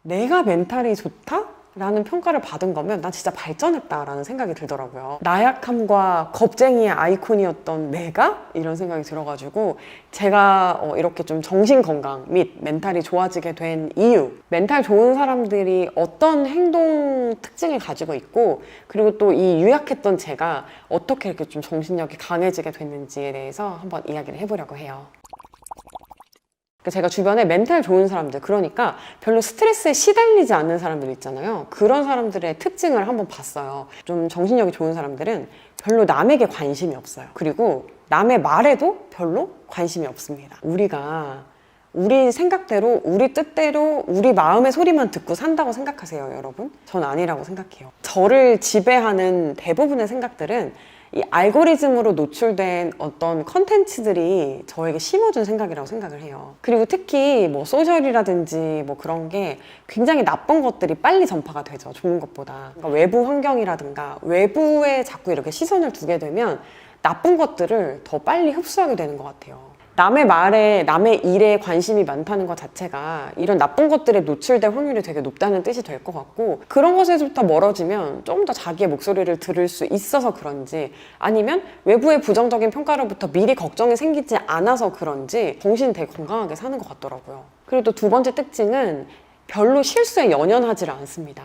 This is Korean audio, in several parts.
내가 멘탈이 좋다? 라는 평가를 받은 거면 난 진짜 발전했다라는 생각이 들더라고요. 나약함과 겁쟁이의 아이콘이었던 내가? 이런 생각이 들어가지고 제가 이렇게 좀 정신건강 및 멘탈이 좋아지게 된 이유, 멘탈 좋은 사람들이 어떤 행동 특징을 가지고 있고, 그리고 또 이 유약했던 제가 어떻게 이렇게 좀 정신력이 강해지게 됐는지에 대해서 한번 이야기를 해보려고 해요. 제가 주변에 멘탈 좋은 사람들, 그러니까 별로 스트레스에 시달리지 않는 사람들 있잖아요. 그런 사람들의 특징을 한번 봤어요. 좀 정신력이 좋은 사람들은 별로 남에게 관심이 없어요. 그리고 남의 말에도 별로 관심이 없습니다. 우리가 우리 생각대로, 우리 뜻대로, 우리 마음의 소리만 듣고 산다고 생각하세요, 여러분? 전 아니라고 생각해요. 저를 지배하는 대부분의 생각들은 이 알고리즘으로 노출된 어떤 컨텐츠들이 저에게 심어준 생각이라고 생각을 해요. 그리고 특히 뭐 소셜이라든지 뭐 그런 게 굉장히 나쁜 것들이 빨리 전파가 되죠. 좋은 것보다. 그러니까 외부 환경이라든가 외부에 자꾸 이렇게 시선을 두게 되면 나쁜 것들을 더 빨리 흡수하게 되는 것 같아요. 남의 말에, 남의 일에 관심이 많다는 것 자체가 이런 나쁜 것들에 노출될 확률이 되게 높다는 뜻이 될 것 같고, 그런 것에서부터 멀어지면 좀 더 자기의 목소리를 들을 수 있어서 그런지, 아니면 외부의 부정적인 평가로부터 미리 걱정이 생기지 않아서 그런지 정신이 되게 건강하게 사는 것 같더라고요. 그리고 또 두 번째 특징은 별로 실수에 연연하지 않습니다.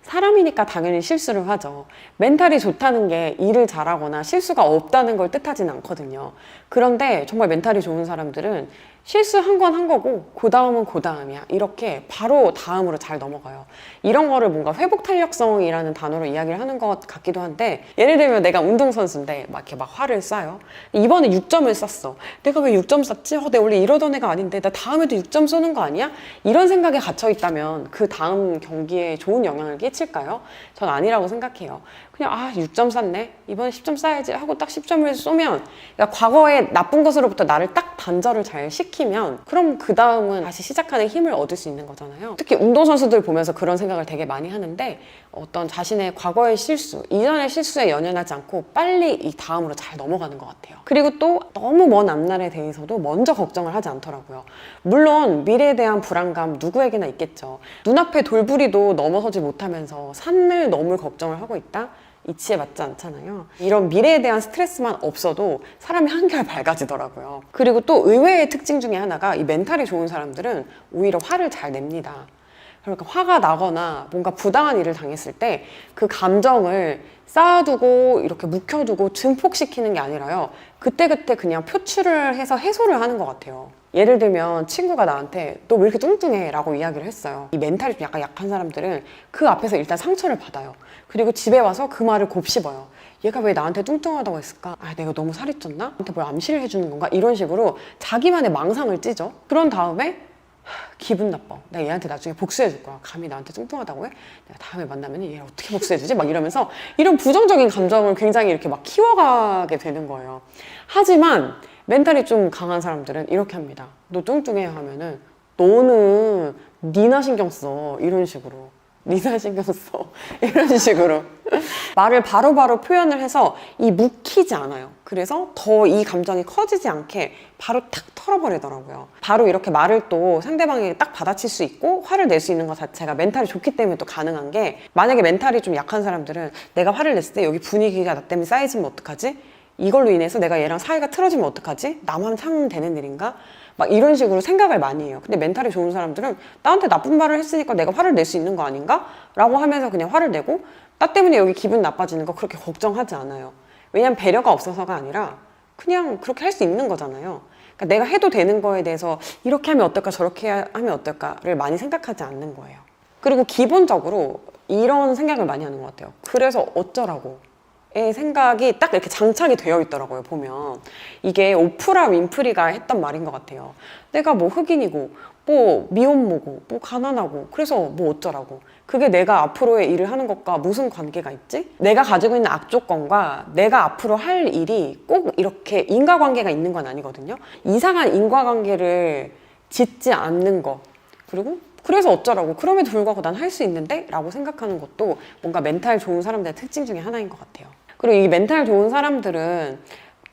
사람이니까 당연히 실수를 하죠. 멘탈이 좋다는 게 일을 잘하거나 실수가 없다는 걸 뜻하진 않거든요. 그런데 정말 멘탈이 좋은 사람들은 실수한 건 한 거고 그 다음은 그 다음이야. 이렇게 바로 다음으로 잘 넘어가요. 이런 거를 뭔가 회복 탄력성이라는 단어로 이야기를 하는 것 같기도 한데, 예를 들면 내가 운동선수인데 막 이렇게 막 화를 쏴요. 이번에 6점을 쐈어. 내가 왜 6점 쐈지? 내가 원래 이러던 애가 아닌데 나 다음에도 6점 쏘는 거 아니야? 이런 생각에 갇혀 있다면 그 다음 경기에 좋은 영향을 끼칠까요? 전 아니라고 생각해요. 그냥 6점 쐈네? 이번에 10점 쏴야지 하고 딱 10점을 쏘면, 그러니까 과거의 나쁜 것으로부터 나를 딱 단절을 잘 시키면 그럼 그 다음은 다시 시작하는 힘을 얻을 수 있는 거잖아요. 특히 운동선수들 보면서 그런 생각을 되게 많이 하는데, 어떤 자신의 과거의 실수, 이전의 실수에 연연하지 않고 빨리 이 다음으로 잘 넘어가는 것 같아요. 그리고 또 너무 먼 앞날에 대해서도 먼저 걱정을 하지 않더라고요. 물론 미래에 대한 불안감 누구에게나 있겠죠. 눈앞에 돌부리도 넘어서지 못하면서 산을 넘을 걱정을 하고 있다? 이치에 맞지 않잖아요. 이런 미래에 대한 스트레스만 없어도 사람이 한결 밝아지더라고요. 그리고 또 의외의 특징 중에 하나가, 이 멘탈이 좋은 사람들은 오히려 화를 잘 냅니다. 그러니까 화가 나거나 뭔가 부당한 일을 당했을 때 그 감정을 쌓아두고 이렇게 묵혀두고 증폭시키는 게 아니라요, 그때그때 그냥 표출을 해서 해소를 하는 것 같아요. 예를 들면 친구가 나한테 너 왜 이렇게 뚱뚱해? 라고 이야기를 했어요. 이 멘탈이 좀 약간 약한 사람들은 그 앞에서 일단 상처를 받아요. 그리고 집에 와서 그 말을 곱씹어요. 얘가 왜 나한테 뚱뚱하다고 했을까? 내가 너무 살이 쪘나? 나한테 뭘 암시를 해주는 건가? 이런 식으로 자기만의 망상을 찌죠. 그런 다음에 기분 나빠. 내가 얘한테 나중에 복수해 줄 거야. 감히 나한테 뚱뚱하다고 해? 내가 다음에 만나면 얘를 어떻게 복수해 주지? 막 이러면서 이런 부정적인 감정을 굉장히 이렇게 막 키워가게 되는 거예요. 하지만 멘탈이 좀 강한 사람들은 이렇게 합니다. 너 뚱뚱해 하면은 너는 니나 신경 써. 이런 식으로. 니나 신경 써. 이런 식으로. 말을 바로바로 표현을 해서 이 묵히지 않아요. 그래서 더 이 감정이 커지지 않게 바로 탁 털어버리더라고요. 바로 이렇게 말을 또 상대방에게 딱 받아칠 수 있고 화를 낼 수 있는 것 자체가 멘탈이 좋기 때문에 또 가능한 게, 만약에 멘탈이 좀 약한 사람들은 내가 화를 냈을 때 여기 분위기가 나 때문에 쌓이지면 어떡하지? 이걸로 인해서 내가 얘랑 사이가 틀어지면 어떡하지? 나만 참으면 되는 일인가? 막 이런 식으로 생각을 많이 해요. 근데 멘탈이 좋은 사람들은 나한테 나쁜 말을 했으니까 내가 화를 낼 수 있는 거 아닌가? 라고 하면서 그냥 화를 내고, 나 때문에 여기 기분 나빠지는 거 그렇게 걱정하지 않아요. 왜냐면 배려가 없어서가 아니라 그냥 그렇게 할 수 있는 거잖아요. 그러니까 내가 해도 되는 거에 대해서 이렇게 하면 어떨까 저렇게 하면 어떨까를 많이 생각하지 않는 거예요. 그리고 기본적으로 이런 생각을 많이 하는 것 같아요. 그래서 어쩌라고 의 생각이 딱 이렇게 장착이 되어 있더라고요. 보면 이게 오프라 윈프리가 했던 말인 것 같아요. 내가 뭐 흑인이고 뭐 미혼모고 뭐 가난하고 그래서 뭐 어쩌라고, 그게 내가 앞으로의 일을 하는 것과 무슨 관계가 있지? 내가 가지고 있는 악조건과 내가 앞으로 할 일이 꼭 이렇게 인과관계가 있는 건 아니거든요. 이상한 인과관계를 짓지 않는 것, 그리고 그래서 어쩌라고, 그럼에도 불구하고 난 할 수 있는데? 라고 생각하는 것도 뭔가 멘탈 좋은 사람들의 특징 중에 하나인 것 같아요. 그리고 이 멘탈 좋은 사람들은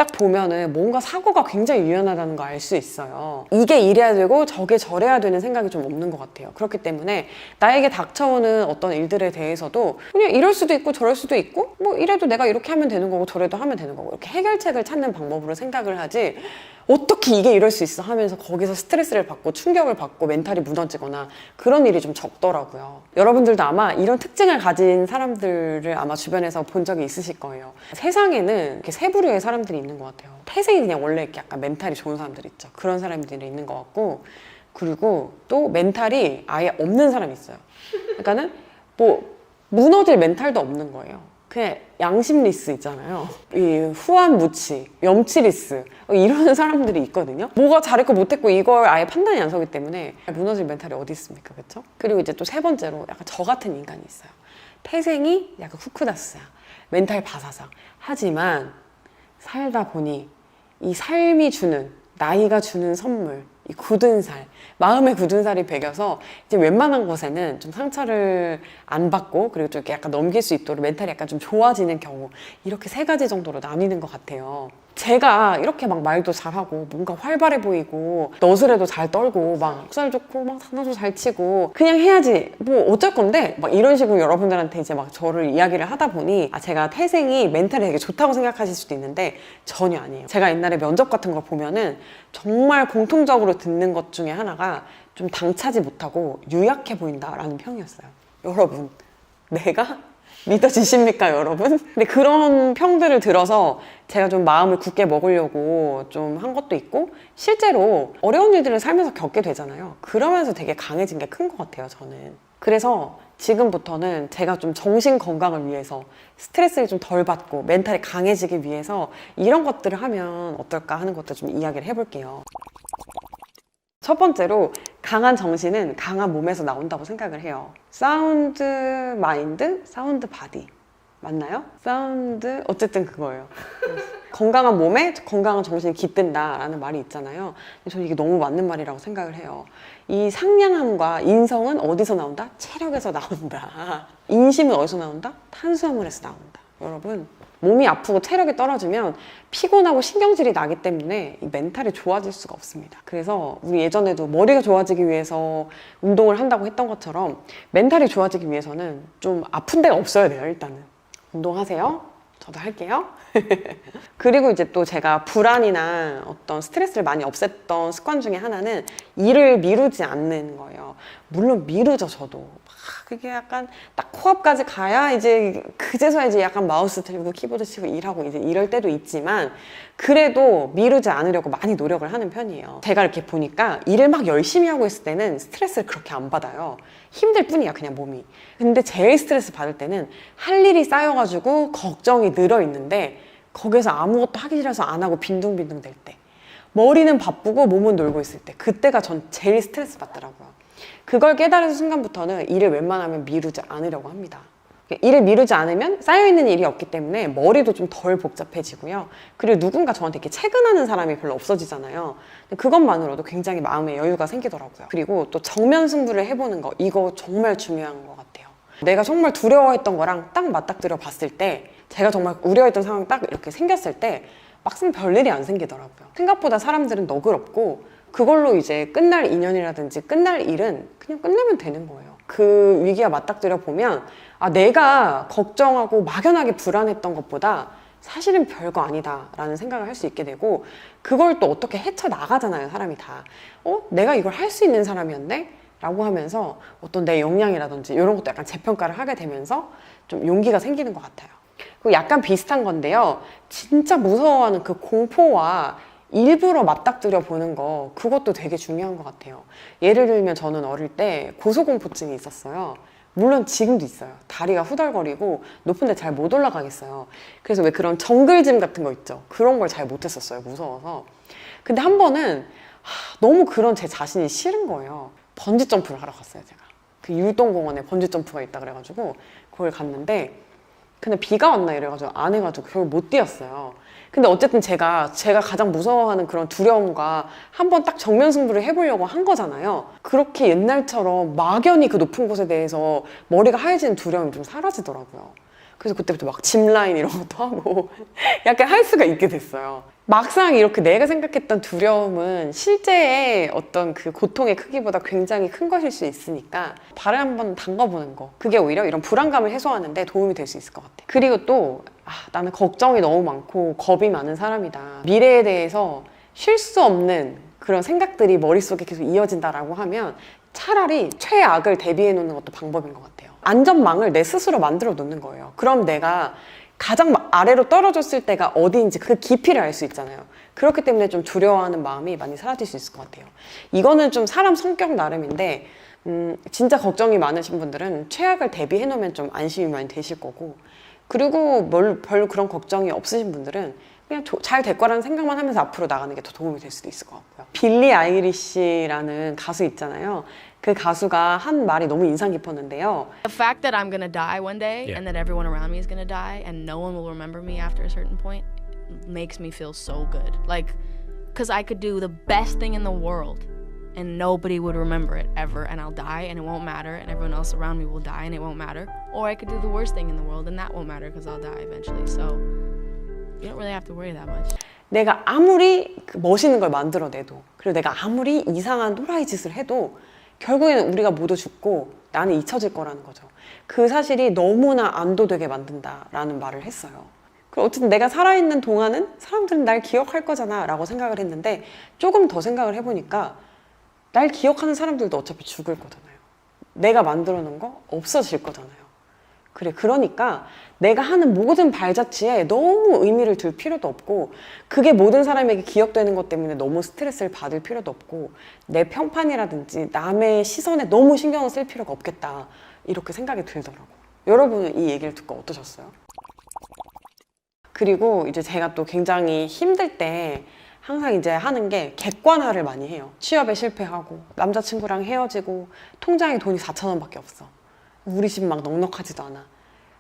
딱 보면은 뭔가 사고가 굉장히 유연하다는 거 알 수 있어요. 이게 이래야 되고 저게 저래야 되는 생각이 좀 없는 것 같아요. 그렇기 때문에 나에게 닥쳐오는 어떤 일들에 대해서도 그냥 이럴 수도 있고 저럴 수도 있고 뭐 이래도 내가 이렇게 하면 되는 거고 저래도 하면 되는 거고 이렇게 해결책을 찾는 방법으로 생각을 하지 어떻게 이게 이럴 수 있어 하면서 거기서 스트레스를 받고 충격을 받고 멘탈이 무너지거나 그런 일이 좀 적더라고요. 여러분들도 아마 이런 특징을 가진 사람들을 아마 주변에서 본 적이 있으실 거예요. 세상에는 이렇게 세 부류의 사람들이 있는 것 같아요. 태생이 그냥 원래 이렇게 약간 멘탈이 좋은 사람들 있죠. 그런 사람들이 있는 것 같고 그리고 또 멘탈이 아예 없는 사람이 있어요. 그러니까는 뭐 무너질 멘탈도 없는 거예요. 그냥 양심리스 있잖아요. 이 후한무치, 염치리스 이런 사람들이 있거든요. 뭐가 잘했고 못했고 이걸 아예 판단이 안 서기 때문에 무너질 멘탈이 어디 있습니까, 그렇죠? 그리고 이제 또 세 번째로 약간 저 같은 인간이 있어요. 태생이 약간 쿠쿠다스야. 멘탈 바사삭. 하지만 살다 보니 이 삶이 주는 나이가 주는 선물, 이 굳은 살, 마음의 굳은 살이 배겨서 이제 웬만한 것에는 좀 상처를 안 받고 그리고 좀 이렇게 약간 넘길 수 있도록 멘탈이 약간 좀 좋아지는 경우 이렇게 세 가지 정도로 나뉘는 것 같아요. 제가 이렇게 막 말도 잘하고 뭔가 활발해 보이고 너스레도 잘 떨고 막 살 좋고 막 장난도 잘 치고 그냥 해야지 뭐 어쩔 건데 막 이런 식으로 여러분들한테 이제 막 저를 이야기를 하다 보니 제가 태생이 멘탈이 되게 좋다고 생각하실 수도 있는데 전혀 아니에요. 제가 옛날에 면접 같은 걸 보면은 정말 공통적으로 듣는 것 중에 하나가 좀 당차지 못하고 유약해 보인다라는 평이었어요. 여러분 내가 믿어지십니까, 여러분? 근데 그런 평들을 들어서 제가 좀 마음을 굳게 먹으려고 좀 한 것도 있고 실제로 어려운 일들을 살면서 겪게 되잖아요. 그러면서 되게 강해진 게 큰 것 같아요, 저는. 그래서 지금부터는 제가 좀 정신 건강을 위해서 스트레스를 좀 덜 받고 멘탈이 강해지기 위해서 이런 것들을 하면 어떨까 하는 것도 좀 이야기를 해볼게요. 첫 번째로 강한 정신은 강한 몸에서 나온다고 생각을 해요. 사운드 마인드, 사운드 바디. 맞나요? 사운드 어쨌든 그거예요. 건강한 몸에 건강한 정신이 깃든다라는 말이 있잖아요. 저는 이게 너무 맞는 말이라고 생각을 해요. 이 상냥함과 인성은 어디서 나온다? 체력에서 나온다. 인심은 어디서 나온다? 탄수화물에서 나온다. 여러분 몸이 아프고 체력이 떨어지면 피곤하고 신경질이 나기 때문에 이 멘탈이 좋아질 수가 없습니다. 그래서 우리 예전에도 머리가 좋아지기 위해서 운동을 한다고 했던 것처럼 멘탈이 좋아지기 위해서는 좀 아픈 데가 없어야 돼요. 일단은 운동하세요. 저도 할게요. 그리고 이제 또 제가 불안이나 어떤 스트레스를 많이 없앴던 습관 중에 하나는 일을 미루지 않는 거예요. 물론 미루죠, 저도. 그게 약간 딱 코앞까지 가야 이제 그제서야 이제 약간 마우스 들고 키보드 치고 일하고 이제 이럴 때도 있지만 그래도 미루지 않으려고 많이 노력을 하는 편이에요. 제가 이렇게 보니까 일을 막 열심히 하고 있을 때는 스트레스를 그렇게 안 받아요. 힘들 뿐이야, 그냥 몸이. 근데 제일 스트레스 받을 때는 할 일이 쌓여가지고 걱정이 늘어 있는데 거기서 아무것도 하기 싫어서 안 하고 빈둥빈둥 될 때, 머리는 바쁘고 몸은 놀고 있을 때, 그때가 전 제일 스트레스 받더라고요. 그걸 깨달은 순간부터는 일을 웬만하면 미루지 않으려고 합니다. 일을 미루지 않으면 쌓여있는 일이 없기 때문에 머리도 좀 덜 복잡해지고요. 그리고 누군가 저한테 이렇게 체근하는 사람이 별로 없어지잖아요. 그것만으로도 굉장히 마음의 여유가 생기더라고요. 그리고 또 정면 승부를 해보는 거, 이거 정말 중요한 것 같아요. 내가 정말 두려워했던 거랑 딱 맞닥뜨려 봤을 때, 제가 정말 우려했던 상황이 딱 이렇게 생겼을 때 막상 별일이 안 생기더라고요. 생각보다 사람들은 너그럽고 그걸로 이제 끝날 인연이라든지 끝날 일은 그냥 끝내면 되는 거예요. 그 위기와 맞닥뜨려 보면 내가 걱정하고 막연하게 불안했던 것보다 사실은 별거 아니다 라는 생각을 할 수 있게 되고 그걸 또 어떻게 헤쳐나가잖아요, 사람이 다. 내가 이걸 할 수 있는 사람이었네? 라고 하면서 어떤 내 역량이라든지 이런 것도 약간 재평가를 하게 되면서 좀 용기가 생기는 것 같아요. 그리고 약간 비슷한 건데요. 진짜 무서워하는 그 공포와 일부러 맞닥뜨려 보는 거, 그것도 되게 중요한 것 같아요. 예를 들면 저는 어릴 때 고소공포증이 있었어요. 물론 지금도 있어요. 다리가 후덜거리고 높은 데 잘 못 올라가겠어요. 그래서 왜 그런 정글짐 같은 거 있죠. 그런 걸 잘 못했었어요, 무서워서. 근데 한 번은 너무 그런 제 자신이 싫은 거예요. 번지 점프를 하러 갔어요, 제가. 그 율동공원에 번지 점프가 있다 그래가지고 그걸 갔는데 근데 비가 왔나 이래가지고 안 해가지고 결국 못 뛰었어요. 근데 어쨌든 제가 가장 무서워하는 그런 두려움과 한번 딱 정면 승부를 해보려고 한 거잖아요. 그렇게 옛날처럼 막연히 그 높은 곳에 대해서 머리가 하얘지는 두려움이 좀 사라지더라고요. 그래서 그때부터 막 짚라인 이런 것도 하고 약간 할 수가 있게 됐어요. 막상 이렇게 내가 생각했던 두려움은 실제의 어떤 그 고통의 크기보다 굉장히 큰 것일 수 있으니까 발을 한번 담가보는 거, 그게 오히려 이런 불안감을 해소하는데 도움이 될 수 있을 것 같아요. 그리고 또 나는 걱정이 너무 많고 겁이 많은 사람이다, 미래에 대해서 쉴 수 없는 그런 생각들이 머릿속에 계속 이어진다라고 하면 차라리 최악을 대비해 놓는 것도 방법인 것 같아요. 안전망을 내 스스로 만들어 놓는 거예요. 그럼 내가 가장 아래로 떨어졌을 때가 어디인지 그 깊이를 알 수 있잖아요. 그렇기 때문에 좀 두려워하는 마음이 많이 사라질 수 있을 것 같아요. 이거는 좀 사람 성격 나름인데 진짜 걱정이 많으신 분들은 최악을 대비해 놓으면 좀 안심이 많이 되실 거고, 그리고 별 그런 걱정이 없으신 분들은 그냥 잘 될 거라는 생각만 하면서 앞으로 나가는 게 더 도움이 될 수도 있을 것 같고요. 빌리 아이리시라는 가수 있잖아요. 그 가수가 한 말이 너무 인상 깊었는데요. The fact that I'm gonna die one day and that everyone around me is gonna die and no one will remember me after a certain point makes me feel so good. Like, because I could do the best thing in the world and nobody would remember it ever, and I'll die and it won't matter, and everyone else around me will die and it won't matter. Or I could do the worst thing in the world and that won't matter because I'll die eventually. So you don't really have to worry that much. 내가 아무리 멋있는 걸 만들어내도, 그리고 내가 아무리 이상한 또라이 짓을 해도 결국에는 우리가 모두 죽고 나는 잊혀질 거라는 거죠. 그 사실이 너무나 안도되게 만든다라는 말을 했어요. 그리고 어쨌든 내가 살아있는 동안은 사람들은 날 기억할 거잖아 라고 생각을 했는데, 조금 더 생각을 해보니까 날 기억하는 사람들도 어차피 죽을 거잖아요. 내가 만들어 놓은 거 없어질 거잖아요. 그러니까 내가 하는 모든 발자취에 너무 의미를 둘 필요도 없고, 그게 모든 사람에게 기억되는 것 때문에 너무 스트레스를 받을 필요도 없고, 내 평판이라든지 남의 시선에 너무 신경을 쓸 필요가 없겠다, 이렇게 생각이 들더라고요. 여러분은 이 얘기를 듣고 어떠셨어요? 그리고 이제 제가 또 굉장히 힘들 때 항상 이제 하는 게 객관화를 많이 해요. 취업에 실패하고 남자친구랑 헤어지고 통장에 돈이 4,000원밖에 없어. 우리 집 막 넉넉하지도 않아.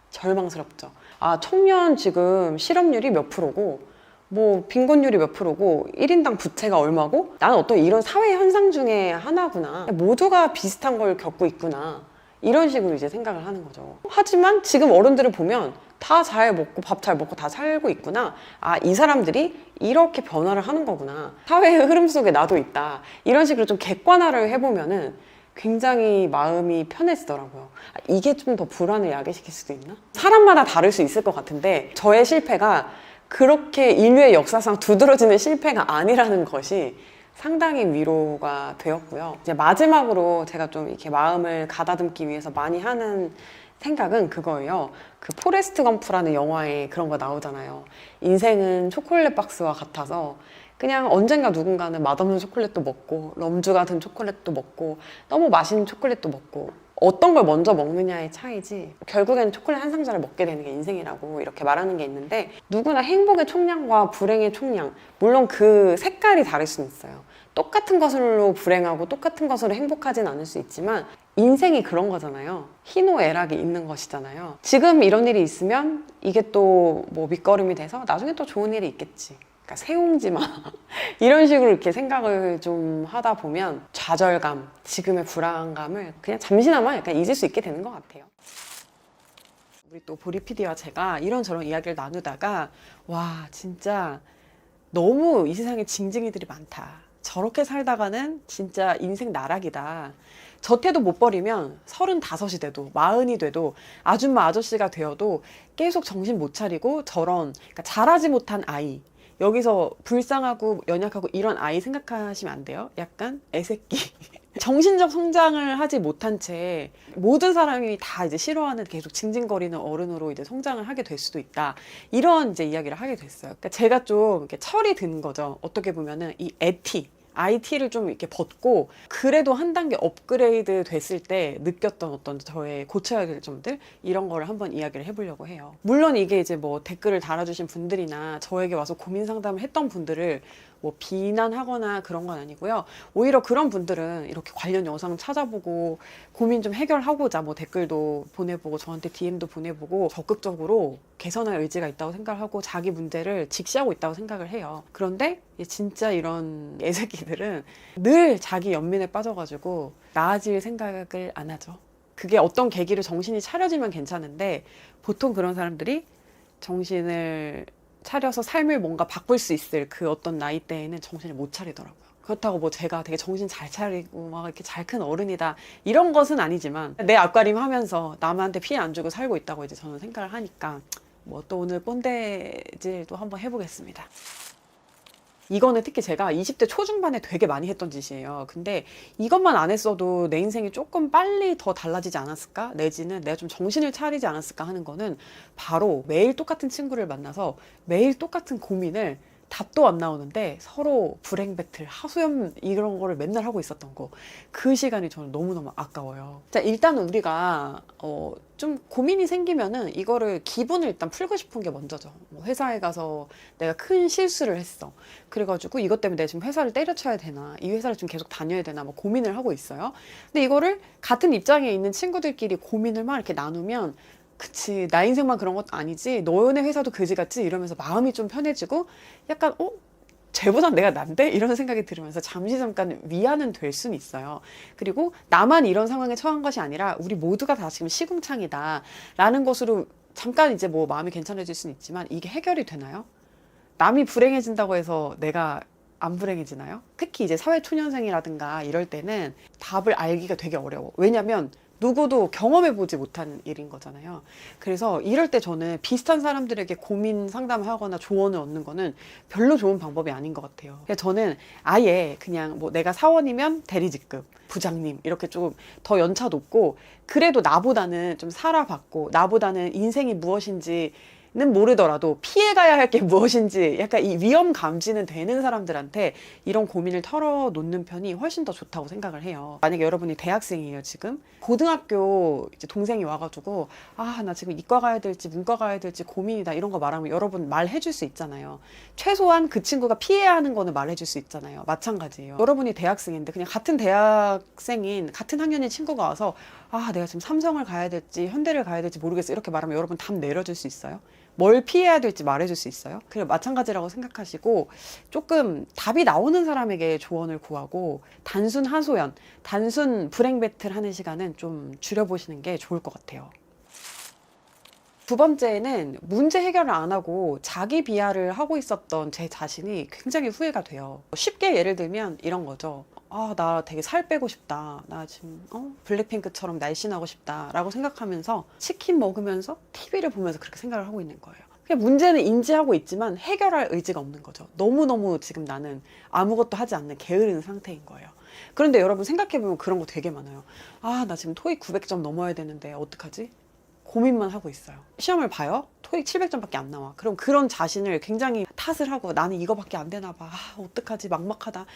절망스럽죠. 청년 지금 실업률이 몇 프로고, 뭐 빈곤율이 몇 프로고, 1인당 부채가 얼마고, 나는 어떤 이런 사회 현상 중에 하나구나. 모두가 비슷한 걸 겪고 있구나. 이런 식으로 이제 생각을 하는 거죠. 하지만 지금 어른들을 보면 다 잘 먹고 밥 잘 먹고 다 살고 있구나. 이 사람들이 이렇게 변화를 하는 거구나. 사회의 흐름 속에 나도 있다. 이런 식으로 좀 객관화를 해보면은 굉장히 마음이 편해지더라고요. 이게 좀 더 불안을 야기시킬 수도 있나? 사람마다 다를 수 있을 것 같은데, 저의 실패가 그렇게 인류의 역사상 두드러지는 실패가 아니라는 것이 상당히 위로가 되었고요. 이제 마지막으로 제가 좀 이렇게 마음을 가다듬기 위해서 많이 하는 생각은 그거예요. 그 포레스트 검프라는 영화에 그런 거 나오잖아요. 인생은 초콜릿 박스와 같아서 그냥 언젠가 누군가는 맛없는 초콜릿도 먹고 럼주 같은 초콜릿도 먹고 너무 맛있는 초콜릿도 먹고, 어떤 걸 먼저 먹느냐의 차이지 결국에는 초콜릿 한 상자를 먹게 되는 게 인생이라고 이렇게 말하는 게 있는데, 누구나 행복의 총량과 불행의 총량, 물론 그 색깔이 다를 수는 있어요. 똑같은 것으로 불행하고 똑같은 것으로 행복하진 않을 수 있지만 인생이 그런 거잖아요. 희노애락이 있는 것이잖아요. 지금 이런 일이 있으면 이게 또 뭐 밑거름이 돼서 나중에 또 좋은 일이 있겠지. 그러니까 세웅지 마 이런 식으로 이렇게 생각을 좀 하다 보면 좌절감, 지금의 불안감을 그냥 잠시나마 약간 잊을 수 있게 되는 것 같아요. 우리 또 보리 PD와 제가 이런저런 이야기를 나누다가 와, 진짜 너무 이 세상에 징징이들이 많다. 저렇게 살다가는 진짜 인생 나락이다. 저 태도 못 버리면 35이 돼도 40이 돼도 아줌마 아저씨가 되어도 계속 정신 못 차리고 저런, 그러니까 자라지 못한 아이, 여기서 불쌍하고 연약하고 이런 아이 생각하시면 안 돼요. 약간 애새끼. 정신적 성장을 하지 못한 채 모든 사람이 다 이제 싫어하는 계속 징징거리는 어른으로 이제 성장을 하게 될 수도 있다. 이런 이제 이야기를 하게 됐어요. 그러니까 제가 좀 이렇게 철이 든 거죠. 어떻게 보면은 이 IT를 좀 이렇게 벗고 그래도 한 단계 업그레이드 됐을 때 느꼈던 어떤 저의 고쳐야 될 점들, 이런 거를 한번 이야기를 해보려고 해요. 물론 이게 이제 뭐 댓글을 달아주신 분들이나 저에게 와서 고민 상담을 했던 분들을 뭐 비난하거나 그런 건 아니고요. 오히려 그런 분들은 이렇게 관련 영상 찾아보고 고민 좀 해결하고자 뭐 댓글도 보내보고 저한테 DM도 보내보고 적극적으로 개선할 의지가 있다고 생각하고 자기 문제를 직시하고 있다고 생각을 해요. 그런데 진짜 이런 애새끼들은 늘 자기 연민에 빠져가지고 나아질 생각을 안 하죠. 그게 어떤 계기로 정신이 차려지면 괜찮은데, 보통 그런 사람들이 정신을 차려서 삶을 뭔가 바꿀 수 있을 그 어떤 나이대에는 정신을 못 차리더라고요. 그렇다고 뭐 제가 되게 정신 잘 차리고 막 이렇게 잘 큰 어른이다 이런 것은 아니지만 내 앞가림 하면서 남한테 피해 안 주고 살고 있다고 이제 저는 생각을 하니까 뭐 또 오늘 꼰대질도 한번 해보겠습니다. 이거는 특히 제가 20대 초중반에 되게 많이 했던 짓이에요. 근데 이것만 안 했어도 내 인생이 조금 빨리 더 달라지지 않았을까? 내지는 내가 좀 정신을 차리지 않았을까 하는 거는 바로 매일 똑같은 친구를 만나서 매일 똑같은 고민을 답도 안 나오는데 서로 불행 배틀, 하소연 이런 거를 맨날 하고 있었던 거. 그 시간이 저는 너무너무 아까워요. 자, 일단은 우리가 좀 고민이 생기면은 이거를 기분을 일단 풀고 싶은 게 먼저죠. 뭐 회사에 가서 내가 큰 실수를 했어. 그래가지고 이것 때문에 내가 지금 회사를 때려쳐야 되나, 이 회사를 좀 계속 다녀야 되나 뭐 고민을 하고 있어요. 근데 이거를 같은 입장에 있는 친구들끼리 고민을 막 이렇게 나누면 그치, 나 인생만 그런 것도 아니지, 너네 회사도 그지 같지 이러면서 마음이 좀 편해지고 약간 쟤보단 내가 난데? 이런 생각이 들으면서 잠시 잠깐 위안은 될 수는 있어요. 그리고 나만 이런 상황에 처한 것이 아니라 우리 모두가 다 지금 시궁창이다 라는 것으로 잠깐 이제 뭐 마음이 괜찮아질 수는 있지만 이게 해결이 되나요? 남이 불행해진다고 해서 내가 안 불행해지나요? 특히 이제 사회초년생이라든가 이럴 때는 답을 알기가 되게 어려워. 왜냐면 누구도 경험해보지 못한 일인 거잖아요. 그래서 이럴 때 저는 비슷한 사람들에게 고민 상담을 하거나 조언을 얻는 거는 별로 좋은 방법이 아닌 것 같아요. 그래서 저는 아예 그냥 뭐 내가 사원이면 대리직급, 부장님 이렇게 좀 더 연차 높고 그래도 나보다는 좀 살아봤고 나보다는 인생이 무엇인지 는 모르더라도 피해가야 할 게 무엇인지 약간 이 위험 감지는 되는 사람들한테 이런 고민을 털어놓는 편이 훨씬 더 좋다고 생각을 해요. 만약에 여러분이 대학생이에요 지금 고등학교 이제 동생이 와가지고 나 지금 이과 가야 될지 문과 가야 될지 고민이다 이런 거 말하면 여러분 말해줄 수 있잖아요. 최소한 그 친구가 피해야 하는 거는 말해줄 수 있잖아요. 마찬가지예요. 여러분이 대학생인데 그냥 같은 대학생인 같은 학년인 친구가 와서 내가 지금 삼성을 가야 될지 현대를 가야 될지 모르겠어 이렇게 말하면 여러분 답 내려줄 수 있어요? 뭘 피해야 될지 말해줄 수 있어요? 그래 마찬가지라고 생각하시고 조금 답이 나오는 사람에게 조언을 구하고 단순 하소연, 단순 불행 배틀 하는 시간은 좀 줄여보시는 게 좋을 것 같아요. 두 번째는 문제 해결을 안 하고 자기 비하를 하고 있었던 제 자신이 굉장히 후회가 돼요. 쉽게 예를 들면 이런 거죠. 나 되게 살 빼고 싶다. 나 지금 블랙핑크처럼 날씬하고 싶다 라고 생각하면서 치킨 먹으면서 TV를 보면서 그렇게 생각을 하고 있는 거예요. 그냥 문제는 인지하고 있지만 해결할 의지가 없는 거죠. 너무너무 지금 나는 아무것도 하지 않는 게으른 상태인 거예요. 그런데 여러분 생각해보면 그런 거 되게 많아요. 나 지금 토익 900점 넘어야 되는데 어떡하지? 고민만 하고 있어요. 시험을 봐요? 토익 700점밖에 안 나와. 그럼 그런 자신을 굉장히 탓을 하고 나는 이거밖에 안 되나 봐. 어떡하지? 막막하다.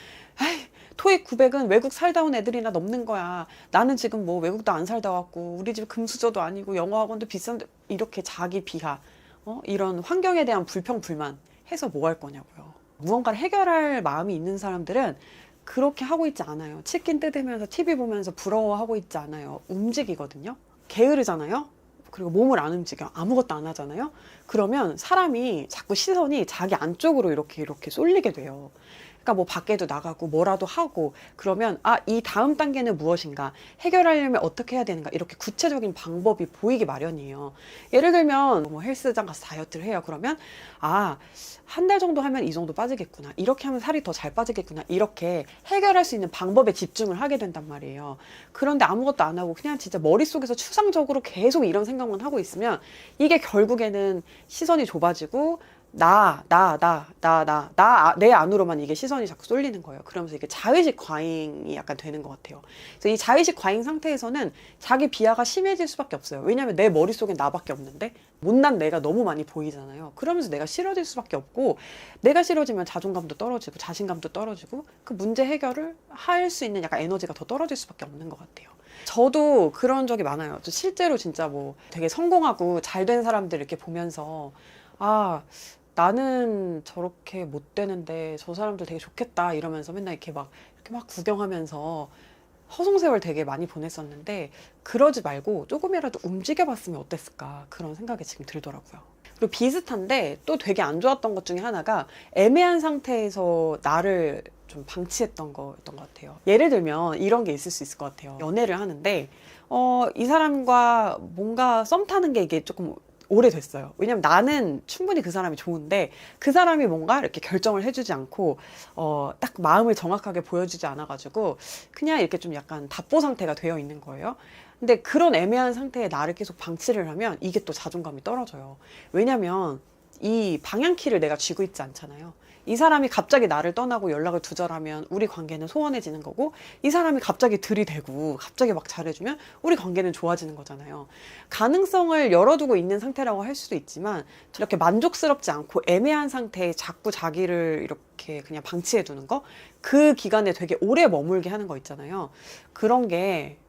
토익 900은 외국 살다 온 애들이나 넘는 거야. 나는 지금 뭐 외국도 안 살다 왔고 우리 집 금수저도 아니고 영어학원도 비싼데 이렇게 자기 비하 이런 환경에 대한 불평 불만 해서 뭐 할 거냐고요. 무언가를 해결할 마음이 있는 사람들은 그렇게 하고 있지 않아요. 치킨 뜯으면서 TV 보면서 부러워하고 있지 않아요. 움직이거든요. 게으르잖아요. 그리고 몸을 안 움직여 아무것도 안 하잖아요. 그러면 사람이 자꾸 시선이 자기 안쪽으로 이렇게 쏠리게 돼요. 그러니까 뭐 밖에도 나가고 뭐라도 하고 그러면 이 다음 단계는 무엇인가, 해결하려면 어떻게 해야 되는가, 이렇게 구체적인 방법이 보이기 마련이에요. 예를 들면 뭐 헬스장 가서 다이어트를 해요. 그러면 한 달 정도 하면 이 정도 빠지겠구나, 이렇게 하면 살이 더 잘 빠지겠구나, 이렇게 해결할 수 있는 방법에 집중을 하게 된단 말이에요. 그런데 아무것도 안 하고 그냥 진짜 머릿속에서 추상적으로 계속 이런 생각만 하고 있으면 이게 결국에는 시선이 좁아지고 내 안으로만 이게 시선이 자꾸 쏠리는 거예요. 그러면서 이게 자의식 과잉이 약간 되는 것 같아요. 그래서 이 자의식 과잉 상태에서는 자기 비하가 심해질 수밖에 없어요. 왜냐하면 내 머릿속엔 나밖에 없는데 못난 내가 너무 많이 보이잖아요. 그러면서 내가 싫어질 수밖에 없고, 내가 싫어지면 자존감도 떨어지고 자신감도 떨어지고 그 문제 해결을 할 수 있는 약간 에너지가 더 떨어질 수밖에 없는 것 같아요. 저도 그런 적이 많아요. 실제로 진짜 뭐 되게 성공하고 잘 된 사람들 이렇게 보면서 나는 저렇게 못 되는데 저 사람들 되게 좋겠다 이러면서 맨날 이렇게 막 구경하면서 허송세월 되게 많이 보냈었는데, 그러지 말고 조금이라도 움직여봤으면 어땠을까 그런 생각이 지금 들더라고요. 그리고 비슷한데 또 되게 안 좋았던 것 중에 하나가 애매한 상태에서 나를 좀 방치했던 거였던 것 같아요. 예를 들면 이런 게 있을 수 있을 것 같아요. 연애를 하는데 이 사람과 뭔가 썸 타는 게 이게 조금 오래됐어요. 왜냐면 나는 충분히 그 사람이 좋은데 그 사람이 뭔가 이렇게 결정을 해주지 않고 딱 마음을 정확하게 보여주지 않아가지고 그냥 이렇게 좀 약간 답보 상태가 되어 있는 거예요. 근데 그런 애매한 상태에 나를 계속 방치를 하면 이게 또 자존감이 떨어져요. 왜냐면 이 방향키를 내가 쥐고 있지 않잖아요. 이 사람이 갑자기 나를 떠나고 연락을 두절하면 우리 관계는 소원해지는 거고, 이 사람이 갑자기 들이대고 갑자기 막 잘해주면 우리 관계는 좋아지는 거잖아요. 가능성을 열어두고 있는 상태라고 할 수도 있지만 이렇게 만족스럽지 않고 애매한 상태에 자꾸 자기를 이렇게 그냥 방치해 두는 거, 그 기간에 되게 오래 머물게 하는 거 있잖아요. 그런 게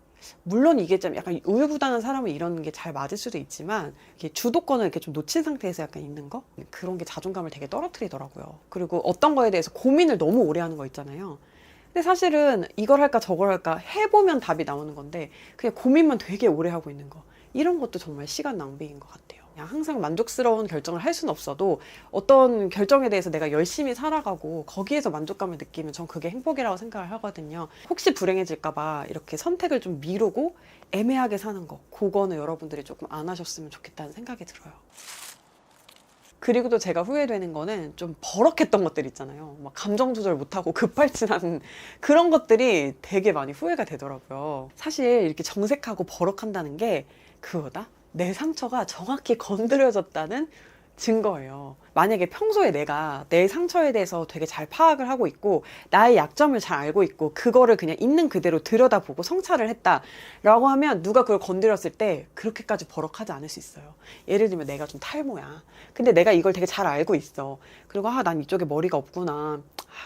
물론 이게 좀 약간 우유부단한 사람은 이런 게 잘 맞을 수도 있지만, 이렇게 주도권을 이렇게 좀 놓친 상태에서 약간 있는 거, 그런 게 자존감을 되게 떨어뜨리더라고요. 그리고 어떤 거에 대해서 고민을 너무 오래 하는 거 있잖아요. 근데 사실은 이걸 할까 저걸 할까 해보면 답이 나오는 건데 그냥 고민만 되게 오래 하고 있는 거, 이런 것도 정말 시간 낭비인 것 같아요. 그냥 항상 만족스러운 결정을 할 수는 없어도 어떤 결정에 대해서 내가 열심히 살아가고 거기에서 만족감을 느끼면 전 그게 행복이라고 생각을 하거든요. 혹시 불행해질까봐 이렇게 선택을 좀 미루고 애매하게 사는 거, 그거는 여러분들이 조금 안 하셨으면 좋겠다는 생각이 들어요. 그리고 또 제가 후회되는 거는 좀 버럭했던 것들 있잖아요. 막 감정 조절 못하고 급발진하는 그런 것들이 되게 많이 후회가 되더라고요. 사실 이렇게 정색하고 버럭한다는 게 그거다? 내 상처가 정확히 건드려졌다는 증거예요. 만약에 평소에 내가 내 상처에 대해서 되게 잘 파악을 하고 있고 나의 약점을 잘 알고 있고 그거를 그냥 있는 그대로 들여다보고 성찰을 했다라고 하면 누가 그걸 건드렸을 때 그렇게까지 버럭하지 않을 수 있어요. 예를 들면 내가 좀 탈모야. 근데 내가 이걸 되게 잘 알고 있어. 그리고 난 이쪽에 머리가 없구나.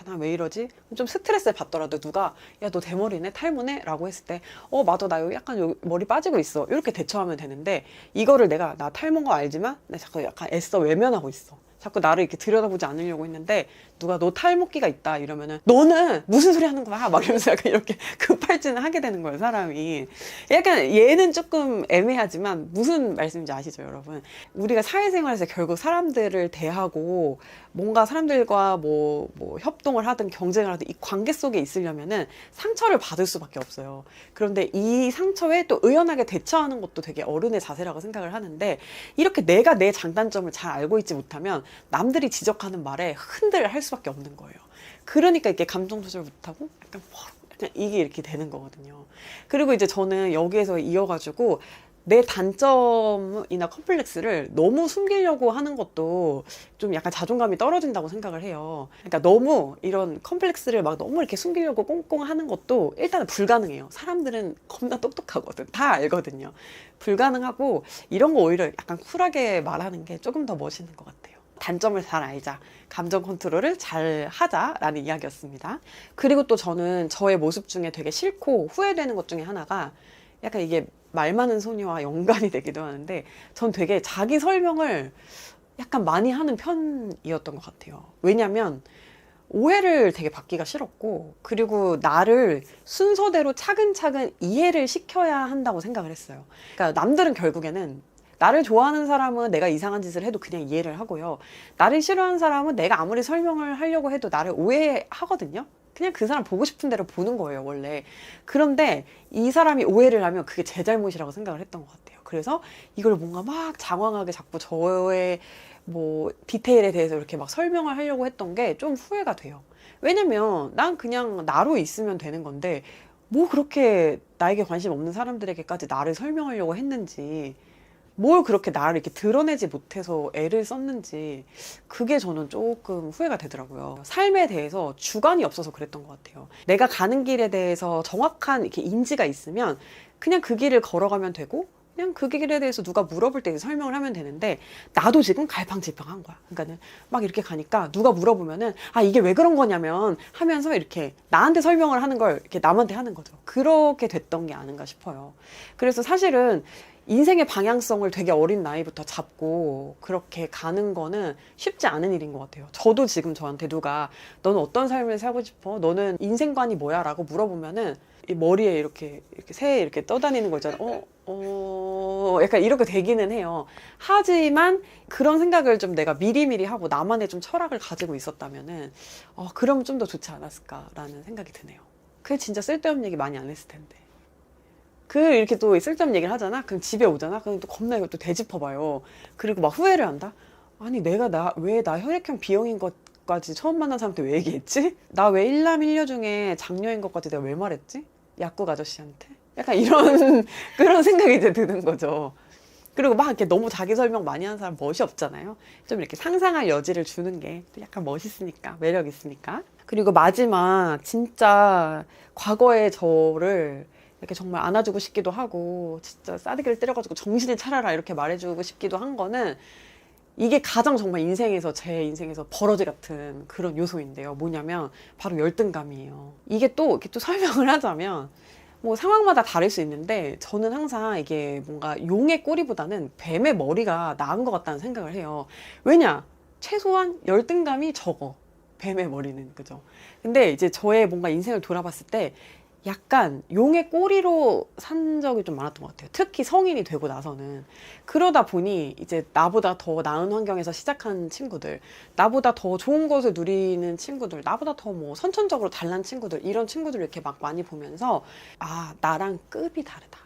난 왜 이러지? 좀 스트레스를 받더라도 누가 야, 너 대머리네? 탈모네? 라고 했을 때 맞아, 나 여기 약간 여기 머리 빠지고 있어. 이렇게 대처하면 되는데, 이거를 내가 나 탈모인 거 알지만 나 자꾸 약간 애써 외면하고 있어. 자꾸 나를 이렇게 들여다보지 않으려고 했는데 누가 너 탈모기가 있다 이러면은 너는 무슨 소리 하는 거야? 막 이러면서 약간 이렇게 급발진을 하게 되는 거예요, 사람이. 약간 얘는 조금 애매하지만 무슨 말씀인지 아시죠, 여러분? 우리가 사회생활에서 결국 사람들을 대하고 뭔가 사람들과 뭐 협동을 하든 경쟁을 하든 이 관계 속에 있으려면은 상처를 받을 수밖에 없어요. 그런데 이 상처에 또 의연하게 대처하는 것도 되게 어른의 자세라고 생각을 하는데, 이렇게 내가 내 장단점을 잘 알고 있지 못하면 남들이 지적하는 말에 흔들을 할 수밖에 없는 거예요. 그러니까 이렇게 감정 조절 못하고 약간 이게 이렇게 되는 거거든요. 그리고 이제 저는 여기에서 이어가지고 내 단점이나 컴플렉스를 너무 숨기려고 하는 것도 좀 약간 자존감이 떨어진다고 생각을 해요. 그러니까 너무 이런 컴플렉스를 막 너무 이렇게 숨기려고 꽁꽁 하는 것도 일단은 불가능해요. 사람들은 겁나 똑똑하거든. 다 알거든요. 불가능하고 이런 거 오히려 약간 쿨하게 말하는 게 조금 더 멋있는 것 같아요. 단점을 잘 알자. 감정 컨트롤을 잘 하자라는 이야기였습니다. 그리고 또 저는 저의 모습 중에 되게 싫고 후회되는 것 중에 하나가 약간 이게 말 많은 소녀와 연관이 되기도 하는데, 전 되게 자기 설명을 약간 많이 하는 편이었던 것 같아요. 왜냐면 오해를 되게 받기가 싫었고, 그리고 나를 순서대로 차근차근 이해를 시켜야 한다고 생각을 했어요. 그러니까 남들은 결국에는 나를 좋아하는 사람은 내가 이상한 짓을 해도 그냥 이해를 하고요. 나를 싫어하는 사람은 내가 아무리 설명을 하려고 해도 나를 오해하거든요. 그냥 그 사람 보고 싶은 대로 보는 거예요, 원래. 그런데 이 사람이 오해를 하면 그게 제 잘못이라고 생각을 했던 것 같아요. 그래서 이걸 뭔가 막 장황하게 자꾸 저의 디테일에 대해서 이렇게 막 설명을 하려고 했던 게 좀 후회가 돼요. 왜냐면 난 그냥 나로 있으면 되는 건데 뭐 그렇게 나에게 관심 없는 사람들에게까지 나를 설명하려고 했는지, 뭘 그렇게 나를 이렇게 드러내지 못해서 애를 썼는지, 그게 저는 조금 후회가 되더라고요. 삶에 대해서 주관이 없어서 그랬던 것 같아요. 내가 가는 길에 대해서 정확한 이렇게 인지가 있으면 그냥 그 길을 걸어가면 되고, 그냥 그 길에 대해서 누가 물어볼 때 설명을 하면 되는데, 나도 지금 갈팡질팡한 거야. 그러니까는 막 이렇게 가니까 누가 물어보면은 이게 왜 그런 거냐면 하면서 이렇게 나한테 설명을 하는 걸 이렇게 남한테 하는 거죠. 그렇게 됐던 게 아닌가 싶어요. 그래서 사실은 인생의 방향성을 되게 어린 나이부터 잡고 그렇게 가는 거는 쉽지 않은 일인 것 같아요. 저도 지금 저한테 누가 너는 어떤 삶을 살고 싶어? 너는 인생관이 뭐야? 라고 물어보면은 이 머리에 이렇게 새 이렇게 떠다니는 거 있잖아요. 약간 이렇게 되기는 해요. 하지만 그런 생각을 좀 내가 미리미리 하고 나만의 좀 철학을 가지고 있었다면은 그러면 좀 더 좋지 않았을까라는 생각이 드네요. 그게 진짜 쓸데없는 얘기 많이 안 했을 텐데. 그 이렇게 또 쓸데없는 얘기를 하잖아. 그럼 집에 오잖아. 그럼 또 겁나 이거 또 되짚어봐요. 그리고 막 후회를 한다. 아니 내가 왜 나 혈액형 B형인 것까지 처음 만난 사람한테 왜 얘기했지? 나 왜 일남 일녀 중에 장녀인 것까지 내가 왜 말했지? 약국 아저씨한테? 약간 이런 그런 생각이 이제 드는 거죠. 그리고 막 이렇게 너무 자기 설명 많이 하는 사람 멋이 없잖아요. 좀 이렇게 상상할 여지를 주는 게 약간 멋있으니까, 매력 있으니까. 그리고 마지막 진짜 과거의 저를 이렇게 정말 안아주고 싶기도 하고 진짜 싸대기를 때려가지고 정신을 차려라 이렇게 말해주고 싶기도 한 거는 이게 가장 정말 제 인생에서 버러지 같은 그런 요소인데요. 뭐냐면 바로 열등감이에요. 이게 또 이렇게 또 설명을 하자면 뭐 상황마다 다를 수 있는데 저는 항상 이게 뭔가 용의 꼬리보다는 뱀의 머리가 나은 것 같다는 생각을 해요. 왜냐? 최소한 열등감이 적어. 뱀의 머리는. 그죠? 근데 이제 저의 뭔가 인생을 돌아봤을 때 약간 용의 꼬리로 산 적이 좀 많았던 것 같아요. 특히 성인이 되고 나서는. 그러다 보니 이제 나보다 더 나은 환경에서 시작한 친구들, 나보다 더 좋은 것을 누리는 친구들, 나보다 더 뭐 선천적으로 잘난 친구들, 이런 친구들을 이렇게 막 많이 보면서 아, 나랑 급이 다르다.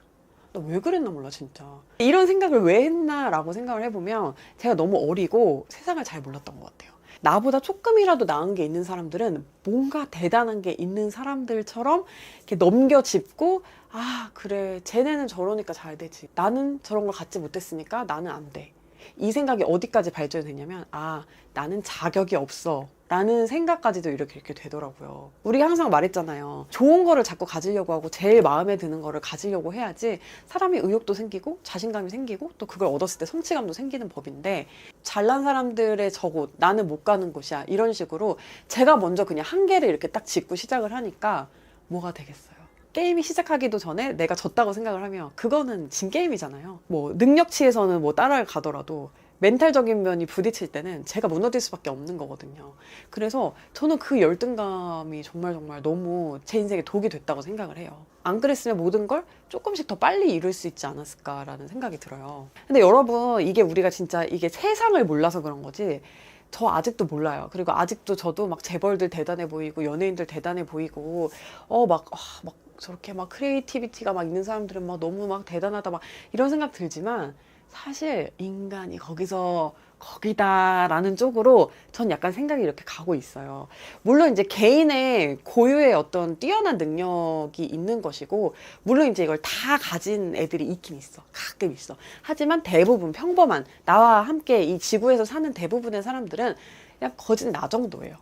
나 왜 그랬나 몰라 진짜. 이런 생각을 왜 했나라고 생각을 해보면 제가 너무 어리고 세상을 잘 몰랐던 것 같아요. 나보다 조금이라도 나은 게 있는 사람들은 뭔가 대단한 게 있는 사람들처럼 이렇게 넘겨짚고 아 그래 쟤네는 저러니까 잘 되지 나는 저런 걸 갖지 못했으니까 나는 안 돼. 이 생각이 어디까지 발전이 됐냐면 아 나는 자격이 없어 라는 생각까지도 이렇게 되더라고요. 우리가 항상 말했잖아요. 좋은 거를 자꾸 가지려고 하고 제일 마음에 드는 거를 가지려고 해야지 사람이 의욕도 생기고 자신감이 생기고 또 그걸 얻었을 때 성취감도 생기는 법인데 잘난 사람들의 저곳 나는 못 가는 곳이야 이런 식으로 제가 먼저 그냥 한계를 이렇게 딱 짚고 시작을 하니까 뭐가 되겠어요. 게임이 시작하기도 전에 내가 졌다고 생각을 하면 그거는 진 게임이잖아요. 뭐 능력치에서는 뭐 따라를 가더라도 멘탈적인 면이 부딪힐 때는 제가 무너질 수밖에 없는 거거든요. 그래서 저는 그 열등감이 정말 너무 제 인생에 독이 됐다고 생각을 해요. 안 그랬으면 모든 걸 조금씩 더 빨리 이룰 수 있지 않았을까라는 생각이 들어요. 근데 여러분 이게 우리가 진짜 이게 세상을 몰라서 그런 거지 저 아직도 몰라요. 그리고 아직도 저도 막 재벌들 대단해 보이고 연예인들 대단해 보이고 막 저렇게 막 크리에이티비티가 막 있는 사람들은 막 너무 막 대단하다 막 이런 생각 들지만 사실 인간이 거기다라는 쪽으로 전 약간 생각이 이렇게 가고 있어요. 물론 이제 개인의 고유의 어떤 뛰어난 능력이 있는 것이고 물론 이제 이걸 다 가진 애들이 있긴 있어. 가끔 있어. 하지만 대부분 평범한 나와 함께 이 지구에서 사는 대부분의 사람들은 그냥 거진 나 정도예요.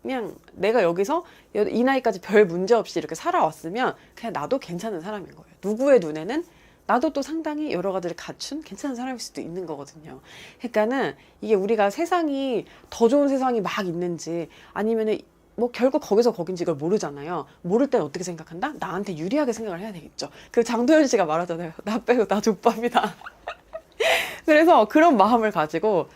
그냥 내가 여기서 이 나이까지 별 문제 없이 이렇게 살아왔으면 그냥 나도 괜찮은 사람인 거예요. 누구의 눈에는 나도 또 상당히 여러 가지를 갖춘 괜찮은 사람일 수도 있는 거거든요. 그러니까는 이게 우리가 세상이 더 좋은 세상이 막 있는지 아니면은 뭐 결국 거기서 거긴지 이걸 모르잖아요. 모를 땐 어떻게 생각한다? 나한테 유리하게 생각을 해야 되겠죠. 그 장도연 씨가 말하잖아요. 나 빼고 나 족밥이다. 그래서 그런 마음을 가지고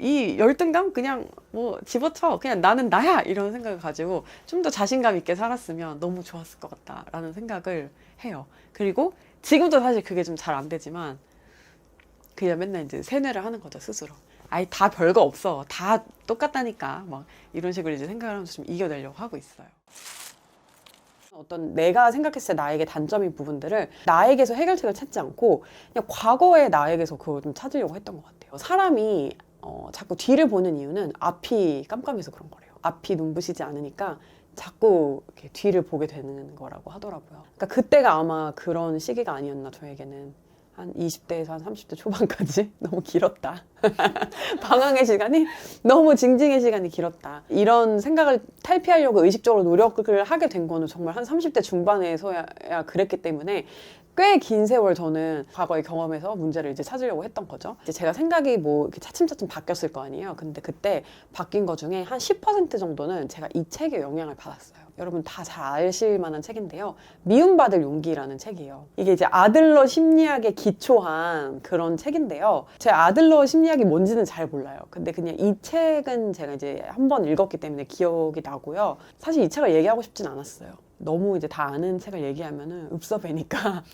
이 열등감 그냥 뭐 집어쳐 그냥 나는 나야 이런 생각을 가지고 좀 더 자신감 있게 살았으면 너무 좋았을 것 같다라는 생각을 해요. 그리고 지금도 사실 그게 좀 잘 안 되지만 그냥 맨날 이제 세뇌를 하는 거죠 스스로. 아이 다 별거 없어 다 똑같다니까 막 이런 식으로 이제 생각을 하면서 좀 이겨내려고 하고 있어요. 어떤 내가 생각했을 때 나에게 단점인 부분들을 나에게서 해결책을 찾지 않고 그냥 과거의 나에게서 그걸 좀 찾으려고 했던 것 같아요. 사람이 자꾸 뒤를 보는 이유는 앞이 깜깜해서 그런 거래요. 앞이 눈부시지 않으니까 자꾸 이렇게 뒤를 보게 되는 거라고 하더라고요. 그러니까 그때가 아마 그런 시기가 아니었나 저에게는. 한 20대에서 한 30대 초반까지 너무 길었다. 방황의 시간이 너무 징징의 시간이 길었다. 이런 생각을 탈피하려고 의식적으로 노력을 하게 된 거는 정말 한 30대 중반에서야 그랬기 때문에 꽤 긴 세월 저는 과거의 경험에서 문제를 이제 찾으려고 했던 거죠. 이제 제가 생각이 뭐 이렇게 차츰차츰 바뀌었을 거 아니에요. 근데 그때 바뀐 거 중에 한 10% 정도는 제가 이 책의 영향을 받았어요. 여러분 다 잘 아실 만한 책인데요. 미움받을 용기라는 책이에요. 이게 이제 아들러 심리학에 기초한 그런 책인데요. 제 아들러 심리학이 뭔지는 잘 몰라요. 근데 그냥 이 책은 제가 이제 한번 읽었기 때문에 기억이 나고요. 사실 이 책을 얘기하고 싶진 않았어요. 너무 이제 다 아는 책을 얘기하면은 읍섭해니까.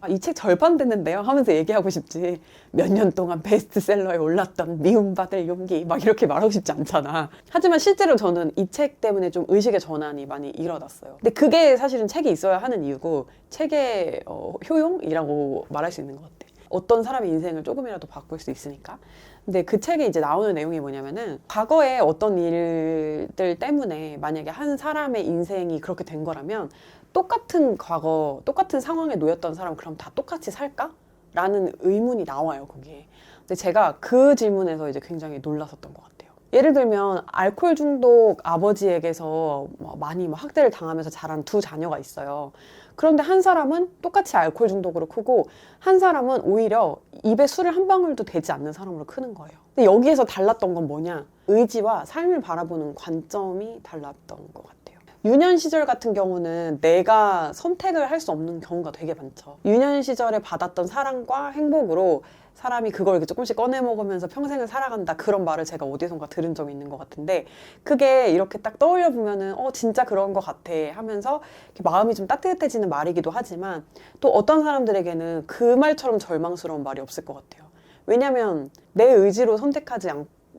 이 책 절반 됐는데요 하면서 얘기하고 싶지 몇 년 동안 베스트셀러에 올랐던 미움받을 용기 막 이렇게 말하고 싶지 않잖아. 하지만 실제로 저는 이 책 때문에 좀 의식의 전환이 많이 일어났어요. 근데 그게 사실은 책이 있어야 하는 이유고 책의 효용이라고 말할 수 있는 것 같아. 어떤 사람의 인생을 조금이라도 바꿀 수 있으니까. 근데 그 책에 이제 나오는 내용이 뭐냐면은 과거에 어떤 일들 때문에 만약에 한 사람의 인생이 그렇게 된 거라면 똑같은 과거, 똑같은 상황에 놓였던 사람 그럼 다 똑같이 살까? 라는 의문이 나와요, 거기에. 근데 제가 그 질문에서 이제 굉장히 놀랐었던 것 같아요. 예를 들면 알코올 중독 아버지에게서 많이 학대를 당하면서 자란 두 자녀가 있어요. 그런데 한 사람은 똑같이 알코올 중독으로 크고 한 사람은 오히려 입에 술을 한 방울도 대지 않는 사람으로 크는 거예요. 근데 여기에서 달랐던 건 뭐냐? 의지와 삶을 바라보는 관점이 달랐던 것 같아요. 유년 시절 같은 경우는 내가 선택을 할 수 없는 경우가 되게 많죠. 유년 시절에 받았던 사랑과 행복으로 사람이 그걸 이렇게 조금씩 꺼내 먹으면서 평생을 살아간다, 그런 말을 제가 어디선가 들은 적이 있는 것 같은데, 그게 이렇게 딱 떠올려 보면은 진짜 그런 것 같아 하면서 이렇게 마음이 좀 따뜻해지는 말이기도 하지만, 또 어떤 사람들에게는 그 말처럼 절망스러운 말이 없을 것 같아요. 왜냐면 내 의지로 선택하지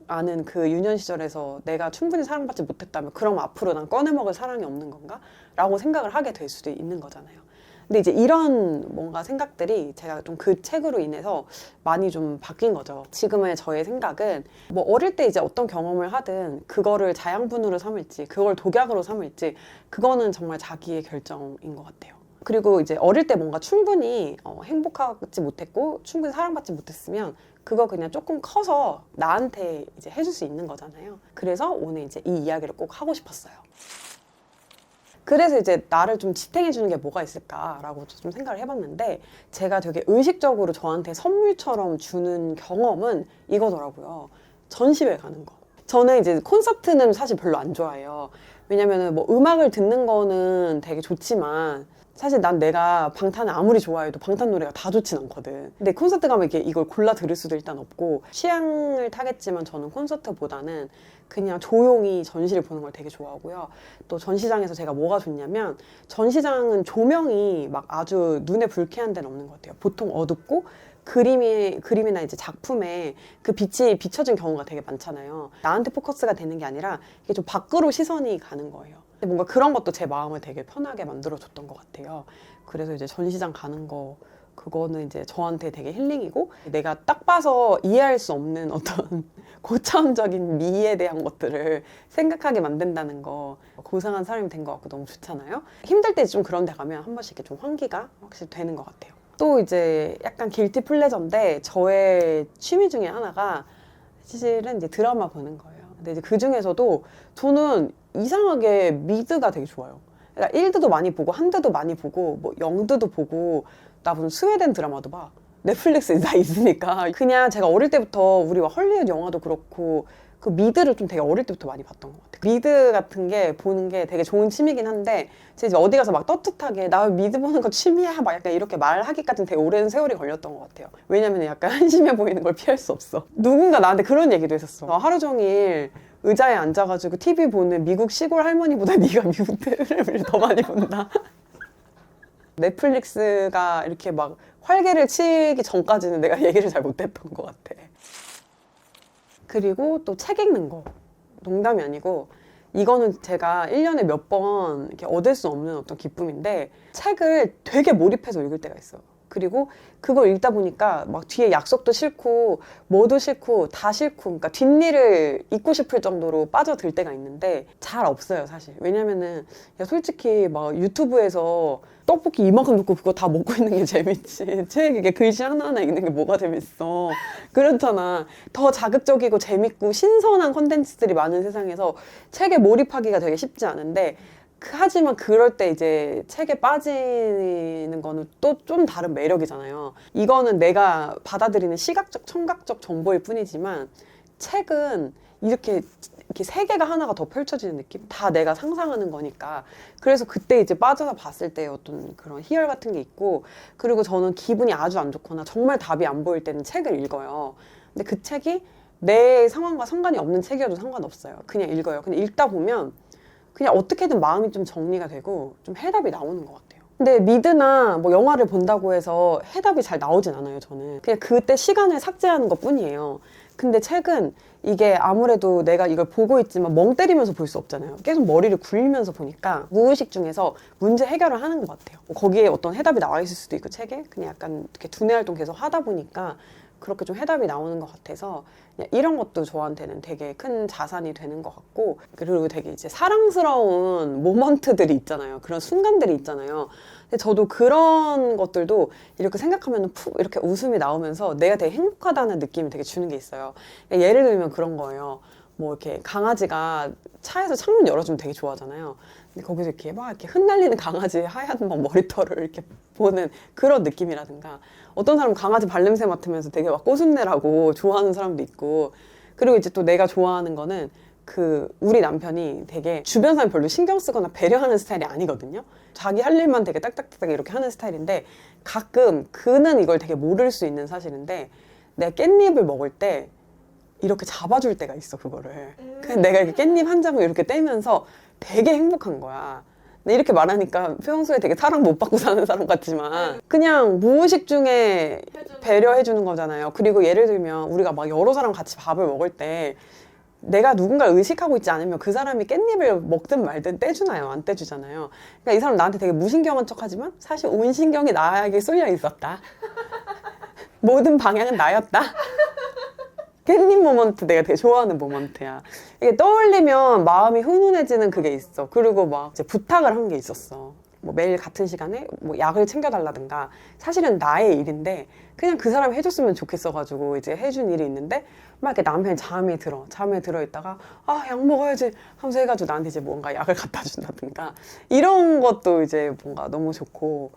않은 그 유년 시절에서 내가 충분히 사랑받지 못했다면 그럼 앞으로 난 꺼내 먹을 사랑이 없는 건가? 라고 생각을 하게 될 수도 있는 거잖아요. 근데 이제 이런 뭔가 생각들이 제가 좀 그 책으로 인해서 많이 좀 바뀐 거죠. 지금의 저의 생각은 뭐 어릴 때 이제 어떤 경험을 하든 그거를 자양분으로 삼을지 그걸 독약으로 삼을지 그거는 정말 자기의 결정인 것 같아요. 그리고 이제 어릴 때 뭔가 충분히 행복하지 못했고 충분히 사랑받지 못했으면 그거 그냥 조금 커서 나한테 이제 해줄 수 있는 거잖아요. 그래서 오늘 이제 이 이야기를 꼭 하고 싶었어요. 그래서 이제 나를 좀 지탱해주는 게 뭐가 있을까라고 좀 생각을 해봤는데, 제가 되게 의식적으로 저한테 선물처럼 주는 경험은 이거더라고요. 전시회 가는 거. 저는 이제 콘서트는 사실 별로 안 좋아해요. 왜냐면은 뭐 음악을 듣는 거는 되게 좋지만 사실 난 내가 방탄을 아무리 좋아해도 방탄 노래가 다 좋진 않거든. 근데 콘서트 가면 이걸 골라 들을 수도 일단 없고, 취향을 타겠지만 저는 콘서트보다는 그냥 조용히 전시를 보는 걸 되게 좋아하고요. 또 전시장에서 제가 뭐가 좋냐면, 전시장은 조명이 막 아주 눈에 불쾌한 데는 없는 것 같아요. 보통 어둡고 그림이나 이제 작품에 그 빛이 비춰진 경우가 되게 많잖아요. 나한테 포커스가 되는 게 아니라 이게 좀 밖으로 시선이 가는 거예요. 뭔가 그런 것도 제 마음을 되게 편하게 만들어줬던 것 같아요. 그래서 이제 전시장 가는 거, 그거는 이제 저한테 되게 힐링이고, 내가 딱 봐서 이해할 수 없는 어떤 고차원적인 미에 대한 것들을 생각하게 만든다는 거, 고상한 사람이 된 것 같고 너무 좋잖아요. 힘들 때 좀 그런 데 가면 한 번씩 이렇게 좀 환기가 확실히 되는 것 같아요. 또 이제 약간 길티 플레저인데, 저의 취미 중에 하나가 사실은 이제 드라마 보는 거예요. 근데 이제 그 중에서도 저는 이상하게 미드가 되게 좋아요. 그러니까 1드도 많이 보고 한드도 많이 보고 뭐 영드도 보고, 나 무슨 스웨덴 드라마도 봐. 넷플릭스에 다 있으니까. 그냥 제가 어릴 때부터 우리 헐리우드 영화도 그렇고 그 미드를 좀 되게 어릴 때부터 많이 봤던 것 같아요. 미드 같은 게 보는 게 되게 좋은 취미긴 한데, 제가 이제 어디 가서 막 떳떳하게 나 미드 보는 거 취미야 막 약간 이렇게 말하기까지는 되게 오랜 세월이 걸렸던 것 같아요. 왜냐면 약간 한심해 보이는 걸 피할 수 없어. 누군가 나한테 그런 얘기도 했었어. 하루 종일 의자에 앉아가지고 TV 보는 미국 시골 할머니보다 네가 미국 텔레비를 더 많이 본다. 넷플릭스가 이렇게 막 활개를 치기 전까지는 내가 얘기를 잘 못했던 것 같아. 그리고 또 책 읽는 거. 농담이 아니고 이거는 제가 1년에 몇 번 이렇게 얻을 수 없는 어떤 기쁨인데, 책을 되게 몰입해서 읽을 때가 있어요. 그리고 그걸 읽다 보니까 막 뒤에 약속도 싫고 뭐도 싫고 다 싫고, 그러니까 뒷일을 잊고 싶을 정도로 빠져들 때가 있는데 잘 없어요, 사실. 왜냐면은 야, 솔직히 막 유튜브에서 떡볶이 이만큼 넣고 그거 다 먹고 있는 게 재밌지, 책 이게 글씨 하나하나 읽는 게 뭐가 재밌어. 그렇잖아. 더 자극적이고 재밌고 신선한 콘텐츠들이 많은 세상에서 책에 몰입하기가 되게 쉽지 않은데, 하지만 그럴 때 이제 책에 빠지는 거는 또 좀 다른 매력이잖아요. 이거는 내가 받아들이는 시각적, 청각적 정보일 뿐이지만, 책은 이렇게 세계가 하나가 더 펼쳐지는 느낌? 다 내가 상상하는 거니까. 그래서 그때 이제 빠져서 봤을 때 어떤 그런 희열 같은 게 있고, 그리고 저는 기분이 아주 안 좋거나 정말 답이 안 보일 때는 책을 읽어요. 근데 그 책이 내 상황과 상관이 없는 책이어도 상관없어요. 그냥 읽어요. 근데 읽다 보면 그냥 어떻게든 마음이 좀 정리가 되고 좀 해답이 나오는 것 같아요. 근데 미드나 뭐 영화를 본다고 해서 해답이 잘 나오진 않아요, 저는. 그냥 그때 시간을 삭제하는 것 뿐이에요. 근데 책은 이게 아무래도 내가 이걸 보고 있지만 멍 때리면서 볼 수 없잖아요. 계속 머리를 굴리면서 보니까 무의식 중에서 문제 해결을 하는 것 같아요. 거기에 어떤 해답이 나와 있을 수도 있고 책에 그냥 약간 이렇게 두뇌 활동 계속 하다 보니까 그렇게 좀 해답이 나오는 것 같아서 그냥 이런 것도 저한테는 되게 큰 자산이 되는 것 같고, 그리고 되게 이제 사랑스러운 모먼트들이 있잖아요. 그런 순간들이 있잖아요. 근데 저도 그런 것들도 이렇게 생각하면 푹 이렇게 웃음이 나오면서 내가 되게 행복하다는 느낌이 되게 주는 게 있어요. 예를 들면 그런 거예요. 뭐 이렇게 강아지가 차에서 창문 열어주면 되게 좋아하잖아요. 근데 거기서 이렇게 막 이렇게 흩날리는 강아지의 하얀 막 머리털을 이렇게 보는 그런 느낌이라든가, 어떤 사람은 강아지 발냄새 맡으면서 되게 막 꼬순내라고 좋아하는 사람도 있고, 그리고 이제 또 내가 좋아하는 거는 우리 남편이 되게 주변 사람 별로 신경 쓰거나 배려하는 스타일이 아니거든요. 자기 할 일만 되게 딱딱딱 이렇게 하는 스타일인데, 가끔 그는 이걸 되게 모를 수 있는 사실인데 내가 깻잎을 먹을 때 이렇게 잡아줄 때가 있어, 그거를. 그래서 내가 이렇게 깻잎 한 장을 이렇게 떼면서 되게 행복한 거야. 근데 이렇게 말하니까 평소에 되게 사랑 못 받고 사는 사람 같지만 그냥 무의식 중에 배려해주는 거잖아요. 그리고 예를 들면 우리가 막 여러 사람 같이 밥을 먹을 때 내가 누군가를 의식하고 있지 않으면 그 사람이 깻잎을 먹든 말든 떼주나요? 안 떼주잖아요. 그러니까 이 사람 나한테 되게 무신경한 척하지만 사실 온 신경이 나에게 쏠려 있었다. 모든 방향은 나였다. 깻잎 모먼트 내가 되게 좋아하는 모먼트야. 이게 떠올리면 마음이 훈훈해지는 그게 있어. 그리고 막 이제 부탁을 한 게 있었어. 뭐 매일 같은 시간에 뭐 약을 챙겨달라든가, 사실은 나의 일인데 그냥 그 사람이 해줬으면 좋겠어가지고 이제 해준 일이 있는데 막 이렇게 남편이 잠에 들어 있다가 아, 약 먹어야지 하면서 해가지고 나한테 이제 뭔가 약을 갖다 준다든가, 이런 것도 이제 뭔가 너무 좋고.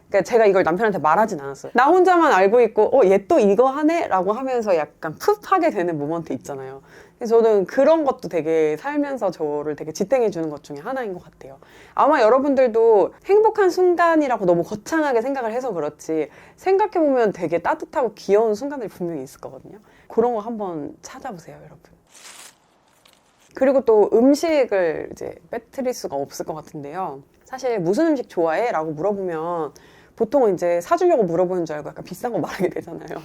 그러니까 제가 이걸 남편한테 말하진 않았어요. 나 혼자만 알고 있고 얘 또 이거 하네? 라고 하면서 약간 푹 하게 되는 모먼트 있잖아요. 그래서 저는 그런 것도 되게 살면서 저를 되게 지탱해 주는 것 중에 하나인 것 같아요. 아마 여러분들도 행복한 순간이라고 너무 거창하게 생각을 해서 그렇지 생각해보면 되게 따뜻하고 귀여운 순간들이 분명히 있을 거거든요. 그런 거 한번 찾아보세요, 여러분. 그리고 또 음식을 이제 빼뜨릴 수가 없을 것 같은데요. 사실 무슨 음식 좋아해? 라고 물어보면 보통은 이제 사주려고 물어보는 줄 알고 약간 비싼 거 말하게 되잖아요.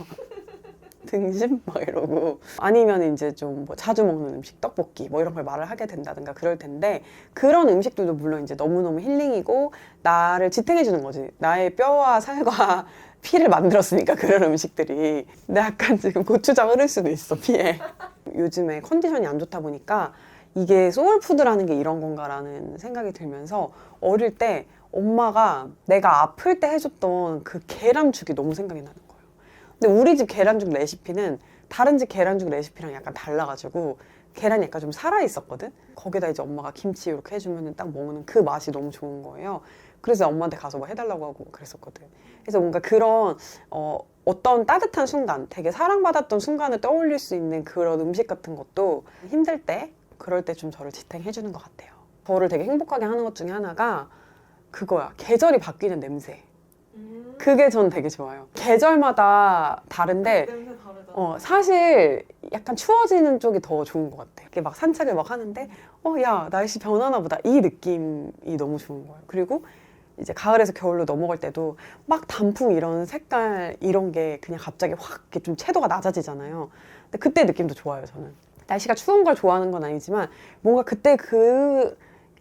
등심? 막 이러고. 아니면 이제 좀 뭐 자주 먹는 음식, 떡볶이 뭐 이런 걸 말을 하게 된다든가 그럴 텐데, 그런 음식들도 물론 이제 너무너무 힐링이고 나를 지탱해주는 거지. 나의 뼈와 살과 피를 만들었으니까 그런 음식들이. 근데 약간 지금 고추장 흐를 수도 있어, 피에. 요즘에 컨디션이 안 좋다 보니까 이게 소울푸드라는 게 이런 건가라는 생각이 들면서 어릴 때 엄마가 내가 아플 때 해줬던 그 계란죽이 너무 생각이 나는 거예요. 근데 우리 집 계란죽 레시피는 다른 집 계란죽 레시피랑 약간 달라가지고 계란이 약간 좀 살아있었거든? 거기다 이제 엄마가 김치 이렇게 해주면 딱 먹는 그 맛이 너무 좋은 거예요. 그래서 엄마한테 가서 뭐 해달라고 하고 그랬었거든. 그래서 뭔가 그런 어떤 따뜻한 순간, 되게 사랑받았던 순간을 떠올릴 수 있는 그런 음식 같은 것도 힘들 때, 그럴 때 좀 저를 지탱해주는 것 같아요. 저를 되게 행복하게 하는 것 중에 하나가 그거야. 계절이 바뀌는 냄새. 그게 전 되게 좋아요. 계절마다 다른데 냄새 다르다. 사실 약간 추워지는 쪽이 더 좋은 것 같아. 이렇게 막 산책을 막 하는데 야, 날씨 변하나 보다. 이 느낌이 너무 좋은 거예요. 그리고 이제 가을에서 겨울로 넘어갈 때도 막 단풍 이런 색깔 이런 게 그냥 갑자기 확 이렇게 좀 채도가 낮아지잖아요. 근데 그때 느낌도 좋아요, 저는. 날씨가 추운 걸 좋아하는 건 아니지만 뭔가 그때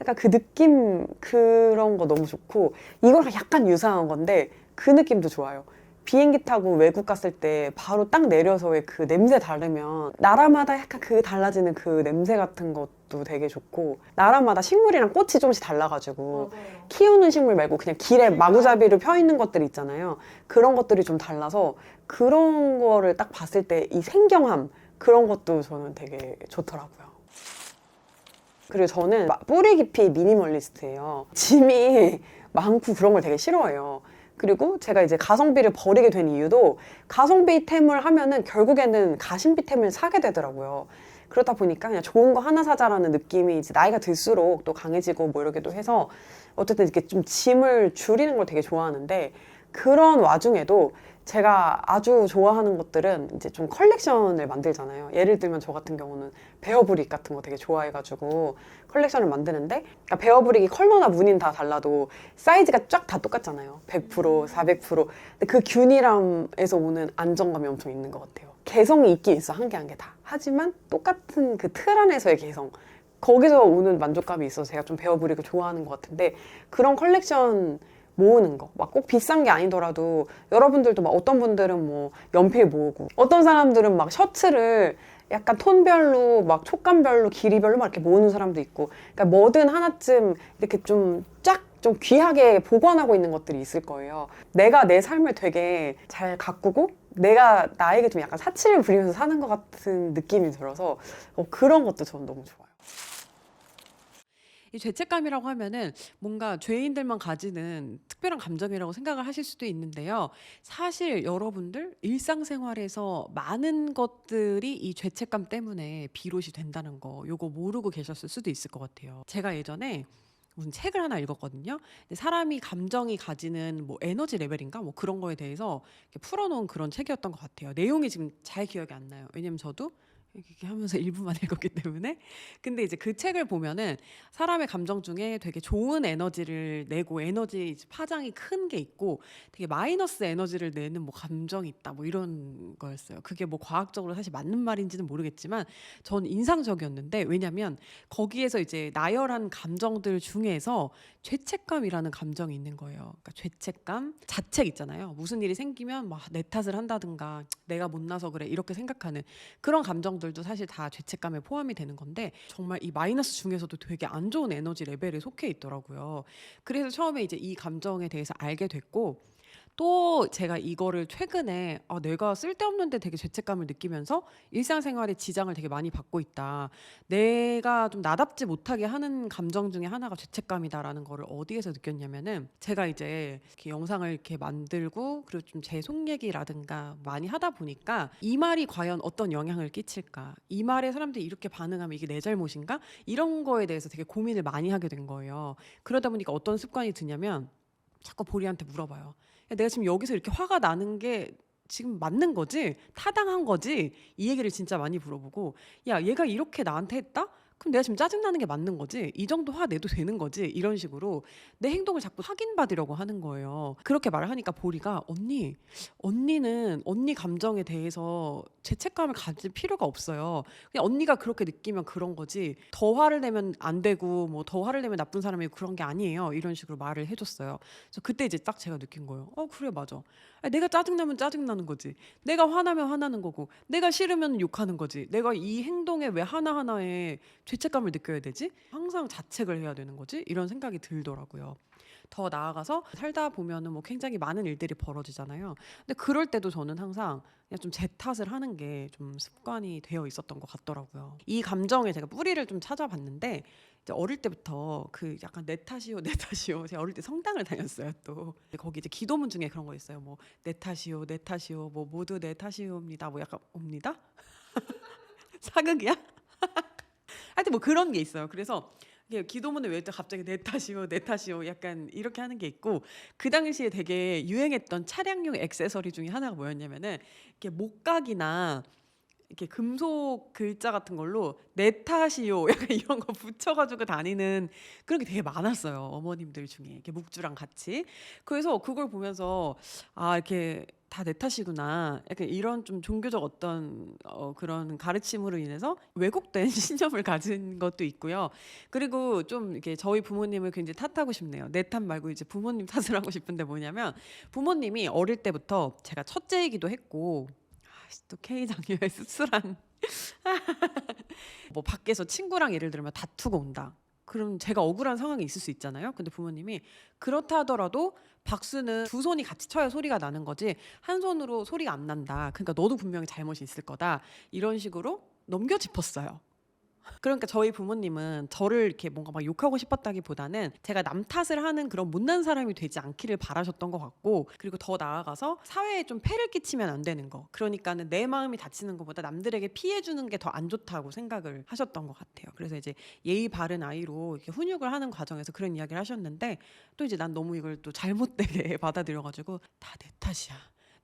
약간 그 느낌, 그런 거 너무 좋고, 이거랑 약간 유사한 건데 그 느낌도 좋아요. 비행기 타고 외국 갔을 때 바로 딱 내려서의 그 냄새 다르면 나라마다 약간 그 달라지는 그 냄새 같은 것도 되게 좋고, 나라마다 식물이랑 꽃이 조금씩 달라가지고 맞아요. 키우는 식물 말고 그냥 길에 마구잡이로 펴 있는 것들 있잖아요. 그런 것들이 좀 달라서 그런 거를 딱 봤을 때 이 생경함, 그런 것도 저는 되게 좋더라고요. 그리고 저는 뿌리 깊이 미니멀리스트예요. 짐이 많고 그런 걸 되게 싫어해요. 그리고 제가 이제 가성비를 버리게 된 이유도 가성비템을 하면은 결국에는 가심비템을 사게 되더라고요. 그러다 보니까 그냥 좋은 거 하나 사자라는 느낌이 이제 나이가 들수록 또 강해지고 뭐 이러기도 해서 어쨌든 이렇게 좀 짐을 줄이는 걸 되게 좋아하는데, 그런 와중에도 제가 아주 좋아하는 것들은 이제 좀 컬렉션을 만들잖아요. 예를 들면 저 같은 경우는 베어브릭 같은 거 되게 좋아해가지고 컬렉션을 만드는데, 그러니까 베어브릭이 컬러나 무늬는 다 달라도 사이즈가 쫙 다 똑같잖아요. 100%, 400%. 근데 그 균일함에서 오는 안정감이 엄청 있는 것 같아요. 개성이 있긴 있어, 한 개 한 개 다. 하지만 똑같은 그 틀 안에서의 개성, 거기서 오는 만족감이 있어서 제가 좀 베어브릭을 좋아하는 것 같은데, 그런 컬렉션 모으는 거, 막 꼭 비싼 게 아니더라도 여러분들도 막 어떤 분들은 뭐 연필 모으고, 어떤 사람들은 막 셔츠를 약간 톤별로 막 촉감별로 길이별로 막 이렇게 모으는 사람도 있고, 그러니까 뭐든 하나쯤 이렇게 좀 좀 귀하게 보관하고 있는 것들이 있을 거예요. 내가 내 삶을 되게 잘 가꾸고 내가 나에게 좀 약간 사치를 부리면서 사는 것 같은 느낌이 들어서 그런 것도 저는 너무 좋아요. 이 죄책감이라고 하면은 뭔가 죄인들만 가지는 특별한 감정이라고 생각을 하실 수도 있는데요. 사실 여러분들 일상생활에서 많은 것들이 이 죄책감 때문에 비롯이 된다는 거, 요거 모르고 계셨을 수도 있을 것 같아요. 제가 예전에 무슨 책을 하나 읽었거든요. 근데 사람이 감정이 가지는 뭐 에너지 레벨인가 뭐 그런 거에 대해서 이렇게 풀어놓은 그런 책이었던 것 같아요. 내용이 지금 잘 기억이 안 나요. 왜냐면 저도 이렇게 하면서 일부만 읽었기 때문에. 근데 이제 그 책을 보면은 사람의 감정 중에 되게 좋은 에너지를 내고 에너지 파장이 큰 게 있고 되게 마이너스 에너지를 내는 뭐 감정이 있다 뭐 이런 거였어요. 그게 뭐 과학적으로 사실 맞는 말인지는 모르겠지만 전 인상적이었는데, 왜냐면 거기에서 이제 나열한 감정들 중에서 죄책감이라는 감정이 있는 거예요. 그러니까 죄책감, 자책 있잖아요. 무슨 일이 생기면 막 내 탓을 한다든가 내가 못나서 그래 이렇게 생각하는 그런 감정들도 사실 다 죄책감에 포함이 되는 건데, 정말 이 마이너스 중에서도 되게 안 좋은 에너지 레벨에 속해 있더라고요. 그래서 처음에 이제 이 감정에 대해서 알게 됐고, 또 제가 이거를 최근에 내가 쓸데없는데 되게 죄책감을 느끼면서 일상생활에 지장을 되게 많이 받고 있다. 내가 좀 나답지 못하게 하는 감정 중에 하나가 죄책감이다라는 거를 어디에서 느꼈냐면은, 제가 이제 이렇게 영상을 이렇게 만들고 그리고 좀 제 속 얘기라든가 많이 하다 보니까 이 말이 과연 어떤 영향을 끼칠까? 이 말에 사람들이 이렇게 반응하면 이게 내 잘못인가? 이런 거에 대해서 되게 고민을 많이 하게 된 거예요. 그러다 보니까 어떤 습관이 드냐면 자꾸 보리한테 물어봐요. 야, 내가 지금 여기서 이렇게 화가 나는 게 지금 맞는 거지? 타당한 거지? 이 얘기를 진짜 많이 물어보고, 야, 얘가 이렇게 나한테 했다? 그럼 내가 지금 짜증나는 게 맞는 거지? 이 정도 화 내도 되는 거지? 이런 식으로 내 행동을 자꾸 확인받으려고 하는 거예요. 그렇게 말을 하니까 보리가, 언니는 언니 감정에 대해서 죄책감을 가질 필요가 없어요. 그냥 언니가 그렇게 느끼면 그런 거지, 더 화를 내면 안 되고 뭐 더 화를 내면 나쁜 사람이고 그런 게 아니에요. 이런 식으로 말을 해줬어요. 그래서 그때 이제 딱 제가 느낀 거예요. 그래, 맞아. 내가 짜증나면 짜증나는 거지. 내가 화나면 화나는 거고, 내가 싫으면 욕하는 거지. 내가 이 행동에 왜 하나하나에 죄책감을 느껴야 되지? 항상 자책을 해야 되는 거지? 이런 생각이 들더라고요. 더 나아가서 살다 보면은 뭐 굉장히 많은 일들이 벌어지잖아요. 근데 그럴 때도 저는 항상 그냥 좀 제 탓을 하는 게 좀 습관이 되어 있었던 것 같더라고요. 이 감정에 제가 뿌리를 좀 찾아봤는데, 이제 어릴 때부터 그 약간 내 탓이요, 내 탓이요. 제가 어릴 때 성당을 다녔어요. 또 거기 이제 기도문 중에 그런 거 있어요. 뭐 내 탓이요, 내 탓이요, 뭐 모두 내 탓이옵니다. 뭐 약간 옵니다? 사극이야? 하여튼 뭐 그런 게 있어요. 그래서 이게 기도문을 외울 때 갑자기 내 탓이요, 내 탓이요, 약간 이렇게 하는 게 있고, 그 당시에 되게 유행했던 차량용 액세서리 중에 하나가 뭐였냐면은 이렇게 목각이나 이렇게 금속 글자 같은 걸로 내 탓이요 약간 이런 거 붙여가지고 다니는 그런 게 되게 많았어요. 어머님들 중에 이렇게 묵주랑 같이. 그래서 그걸 보면서 이렇게 다 내 탓이구나, 약간 이런 좀 종교적 어떤 그런 가르침으로 인해서 왜곡된 신념을 가진 것도 있고요. 그리고 좀 이렇게 저희 부모님을 굉장히 탓하고 싶네요. 내 탓 말고 이제 부모님 탓을 하고 싶은데, 뭐냐면 부모님이 어릴 때부터 제가 첫째이기도 했고, 또 K 장녀의 씁쓸한 뭐 밖에서 친구랑 예를 들면 다투고 온다. 그럼 제가 억울한 상황이 있을 수 있잖아요. 근데 부모님이 그렇다 하더라도 박수는 두 손이 같이 쳐야 소리가 나는 거지 한 손으로 소리가 안 난다. 그러니까 너도 분명히 잘못이 있을 거다. 이런 식으로 넘겨 짚었어요. 그러니까 저희 부모님은 저를 이렇게 뭔가 막 욕하고 싶었다기보다는 제가 남 탓을 하는 그런 못난 사람이 되지 않기를 바라셨던 것 같고, 그리고 더 나아가서 사회에 좀 폐를 끼치면 안 되는 거, 그러니까는 내 마음이 다치는 것보다 남들에게 피해 주는 게 더 안 좋다고 생각을 하셨던 것 같아요. 그래서 이제 예의 바른 아이로 이렇게 훈육을 하는 과정에서 그런 이야기를 하셨는데, 또 이제 난 너무 이걸 또 잘못되게 받아들여가지고 다 내 탓이야,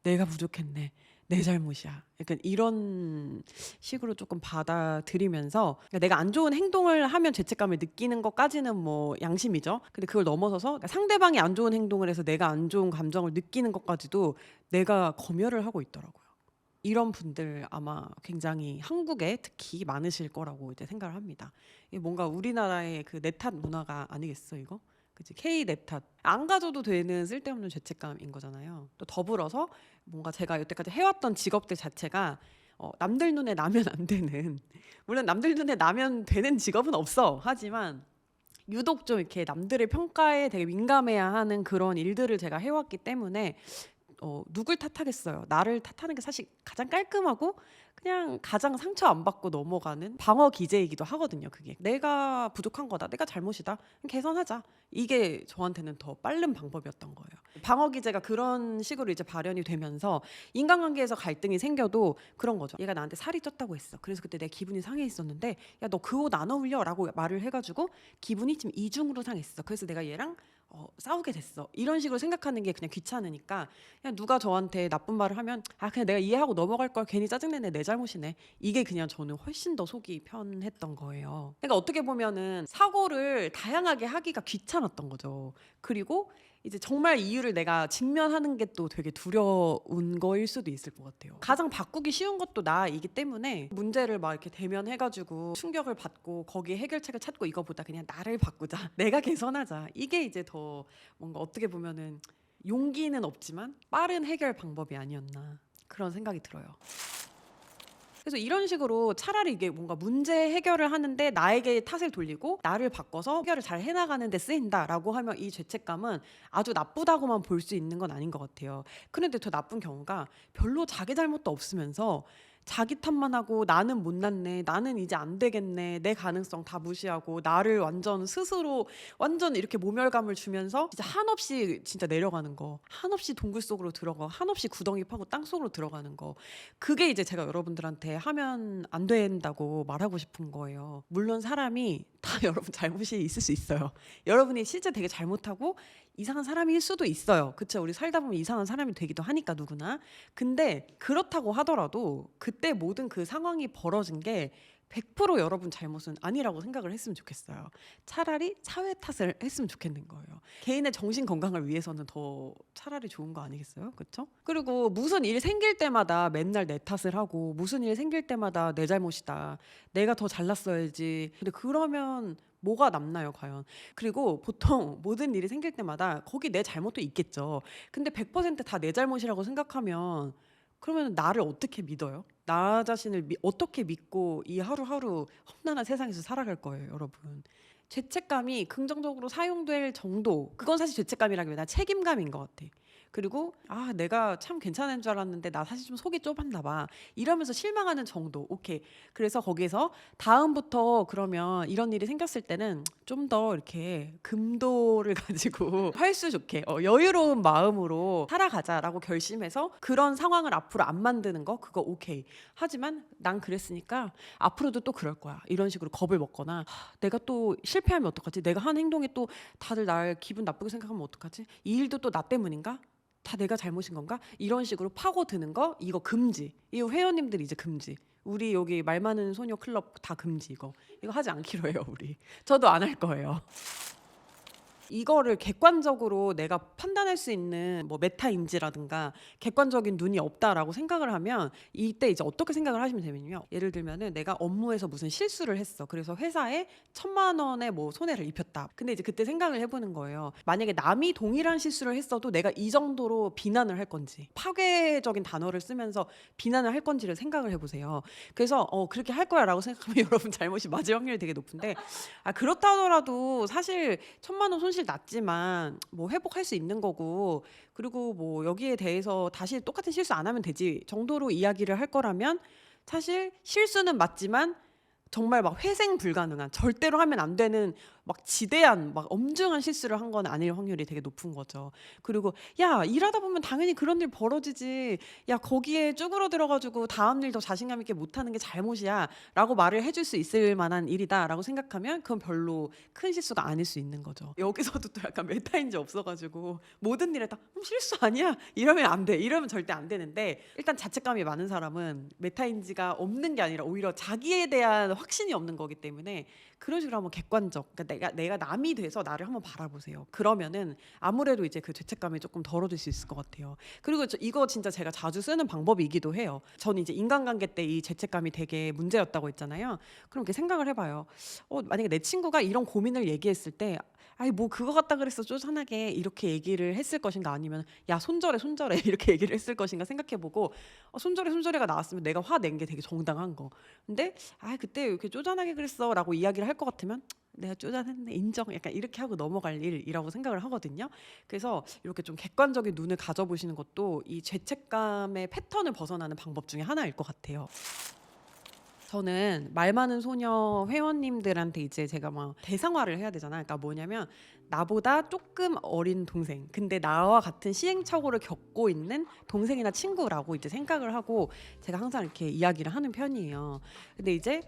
내가 부족했네, 내 잘못이야, 약간 이런 식으로 조금 받아들이면서, 그러니까 내가 안 좋은 행동을 하면 죄책감을 느끼는 것까지는 뭐 양심이죠. 근데 그걸 넘어서서 그러니까 상대방이 안 좋은 행동을 해서 내가 안 좋은 감정을 느끼는 것까지도 내가 검열을 하고 있더라고요. 이런 분들 아마 굉장히 한국에 특히 많으실 거라고 이제 생각을 합니다. 이게 뭔가 우리나라의 그 내 탓 문화가 아니겠어 이거? 그치? K 내 탓. 안 가져도 되는 쓸데없는 죄책감인 거잖아요. 또 더불어서 뭔가 제가 여태까지 해왔던 직업들 자체가 남들 눈에 나면 안 되는, 물론 남들 눈에 나면 되는 직업은 없어. 하지만 유독 좀 이렇게 남들의 평가에 되게 민감해야 하는 그런 일들을 제가 해왔기 때문에 누굴 탓하겠어요. 나를 탓하는 게 사실 가장 깔끔하고 그냥 가장 상처 안 받고 넘어가는 방어 기제이기도 하거든요. 그게 내가 부족한 거다, 내가 잘못이다, 개선하자, 이게 저한테는 더 빠른 방법이었던 거예요. 방어 기제가 그런 식으로 이제 발현이 되면서 인간관계에서 갈등이 생겨도 그런 거죠. 얘가 나한테 살이 쪘다고 했어. 그래서 그때 내 기분이 상해 있었는데, 야 너 그 옷 안 어울려 라고 말을 해가지고 기분이 지금 이중으로 상했어. 그래서 내가 얘랑 싸우게 됐어. 이런 식으로 생각하는 게 그냥 귀찮으니까, 그냥 누가 저한테 나쁜 말을 하면 그냥 내가 이해하고 넘어갈 걸, 괜히 짜증내네, 내 잘못이네, 이게 그냥 저는 훨씬 더 속이 편했던 거예요. 그러니까 어떻게 보면은 사고를 다양하게 하기가 귀찮았던 거죠. 그리고 이제 정말 이유를 내가 직면하는 게 또 되게 두려운 거일 수도 있을 것 같아요. 가장 바꾸기 쉬운 것도 나이기 때문에 문제를 막 이렇게 대면해가지고 충격을 받고 거기에 해결책을 찾고 이거보다 그냥 나를 바꾸자, 내가 개선하자, 이게 이제 더 뭔가 어떻게 보면은 용기는 없지만 빠른 해결 방법이 아니었나 그런 생각이 들어요. 그래서 이런 식으로 차라리 이게 뭔가 문제 해결을 하는데 나에게 탓을 돌리고 나를 바꿔서 해결을 잘 해나가는 데 쓰인다라고 하면 이 죄책감은 아주 나쁘다고만 볼 수 있는 건 아닌 것 같아요. 그런데 더 나쁜 경우가 별로 자기 잘못도 없으면서 자기 탓만 하고 나는 못났네, 나는 이제 안 되겠네, 내 가능성 다 무시하고 나를 완전 스스로 완전 이렇게 모멸감을 주면서 진짜 한없이 진짜 내려가는 거, 한없이 동굴 속으로 들어가, 한없이 구덩이 파고 땅 속으로 들어가는 거, 그게 이제 제가 여러분들한테 하면 안 된다고 말하고 싶은 거예요. 물론 사람이 다 여러분 잘못이 있을 수 있어요. 여러분이 실제 되게 잘못하고 이상한 사람일 수도 있어요. 그쵸? 우리 살다 보면 이상한 사람이 되기도 하니까 누구나. 근데 그렇다고 하더라도 그때 모든 그 상황이 벌어진 게 100% 여러분 잘못은 아니라고 생각을 했으면 좋겠어요. 차라리 사회 탓을 했으면 좋겠는 거예요. 개인의 정신 건강을 위해서는 더 차라리 좋은 거 아니겠어요? 그렇죠? 그리고 무슨 일 생길 때마다 맨날 내 탓을 하고, 무슨 일 생길 때마다 내 잘못이다, 내가 더 잘났어야지. 근데 그러면 뭐가 남나요, 과연? 그리고 보통 모든 일이 생길 때마다 거기 내 잘못도 있겠죠. 근데 100% 다 내 잘못이라고 생각하면 그러면 나를 어떻게 믿어요? 나 자신을 어떻게 믿고 이 하루하루 험난한 세상에서 살아갈 거예요, 여러분. 죄책감이 긍정적으로 사용될 정도, 그건 사실 죄책감이라기보다 책임감인 것 같아. 그리고 내가 참 괜찮은 줄 알았는데 나 사실 좀 속이 좁았나 봐, 이러면서 실망하는 정도. 오케이. 그래서 거기서 다음부터 그러면 이런 일이 생겼을 때는 좀 더 이렇게 금도를 가지고 활수 좋게 여유로운 마음으로 살아가자라고 결심해서 그런 상황을 앞으로 안 만드는 거, 그거 오케이. 하지만 난 그랬으니까 앞으로도 또 그럴 거야, 이런 식으로 겁을 먹거나 내가 또 실패하면 어떡하지, 내가 한 행동에 또 다들 날 기분 나쁘게 생각하면 어떡하지, 이 일도 또 나 때문인가, 다 내가 잘못인 건가, 이런 식으로 파고드는 거, 이거 금지. 이 회원님들 이제 금지. 우리 여기 말 많은 소녀 클럽 다 금지. 이거 하지 않기로 해요, 우리. 저도 안 할 거예요. 이거를 객관적으로 내가 판단할 수 있는 뭐 메타인지라든가 객관적인 눈이 없다라고 생각을 하면, 이때 이제 어떻게 생각을 하시면 되면요, 예를 들면은 내가 업무에서 무슨 실수를 했어. 그래서 회사에 1,000만 원의 뭐 손해를 입혔다. 근데 이제 그때 생각을 해보는 거예요. 만약에 남이 동일한 실수를 했어도 내가 이 정도로 비난을 할 건지, 파괴적인 단어를 쓰면서 비난을 할 건지를 생각을 해보세요. 그래서 그렇게 할 거야 라고 생각하면 여러분 잘못이 맞을 확률이 되게 높은데, 그렇다 하더라도 사실 1,000만 원 손실 났지만 뭐 회복할 수 있는 거고, 그리고 뭐 여기에 대해서 다시 똑같은 실수 안 하면 되지 정도로 이야기를 할 거라면, 사실 실수는 맞지만 정말 막 회생 불가능한, 절대로 하면 안 되는 막 지대한 막 엄중한 실수를 한 건 아닐 확률이 되게 높은 거죠. 그리고 야, 일하다 보면 당연히 그런 일 벌어지지. 야, 거기에 쭈그러들어 가지고 다음 일 더 자신감 있게 못 하는 게 잘못이야 라고 말을 해줄 수 있을 만한 일이다 라고 생각하면 그건 별로 큰 실수가 아닐 수 있는 거죠. 여기서도 또 약간 메타인지 없어 가지고 모든 일에 다 실수 아니야 이러면 안 돼, 이러면 절대 안 되는데, 일단 자책감이 많은 사람은 메타인지가 없는 게 아니라 오히려 자기에 대한 확신이 없는 거기 때문에 그런 식으로 한번 객관적, 그러니까 내가 남이 돼서 나를 한번 바라보세요. 그러면은 아무래도 이제 그 죄책감이 조금 덜어질 수 있을 것 같아요. 그리고 이거 진짜 제가 자주 쓰는 방법이기도 해요. 저는 이제 인간관계 때 이 죄책감이 되게 문제였다고 했잖아요. 그럼 이렇게 생각을 해봐요. 만약에 내 친구가 이런 고민을 얘기했을 때 아이 뭐 그거 같다 그랬어 쪼잔하게 이렇게 얘기를 했을 것인가, 아니면 야 손절해 손절해 이렇게 얘기를 했을 것인가 생각해보고, 손절해 손절해가 나왔으면 내가 화낸 게 되게 정당한 거. 근데 아 그때 왜 이렇게 쪼잔하게 그랬어 라고 이야기를 할 것 같으면 내가 쪼잔했네 인정, 약간 이렇게 하고 넘어갈 일이라고 생각을 하거든요. 그래서 이렇게 좀 객관적인 눈을 가져보시는 것도 이 죄책감의 패턴을 벗어나는 방법 중에 하나일 것 같아요. 저는 말 많은 소녀 회원님들한테 이제 제가 막 대상화를 해야 되잖아요. 그러니까 뭐냐면 나보다 조금 어린 동생, 근데 나와 같은 시행착오를 겪고 있는 동생이나 친구라고 이제 생각을 하고 제가 항상 이렇게 이야기를 하는 편이에요. 근데 이제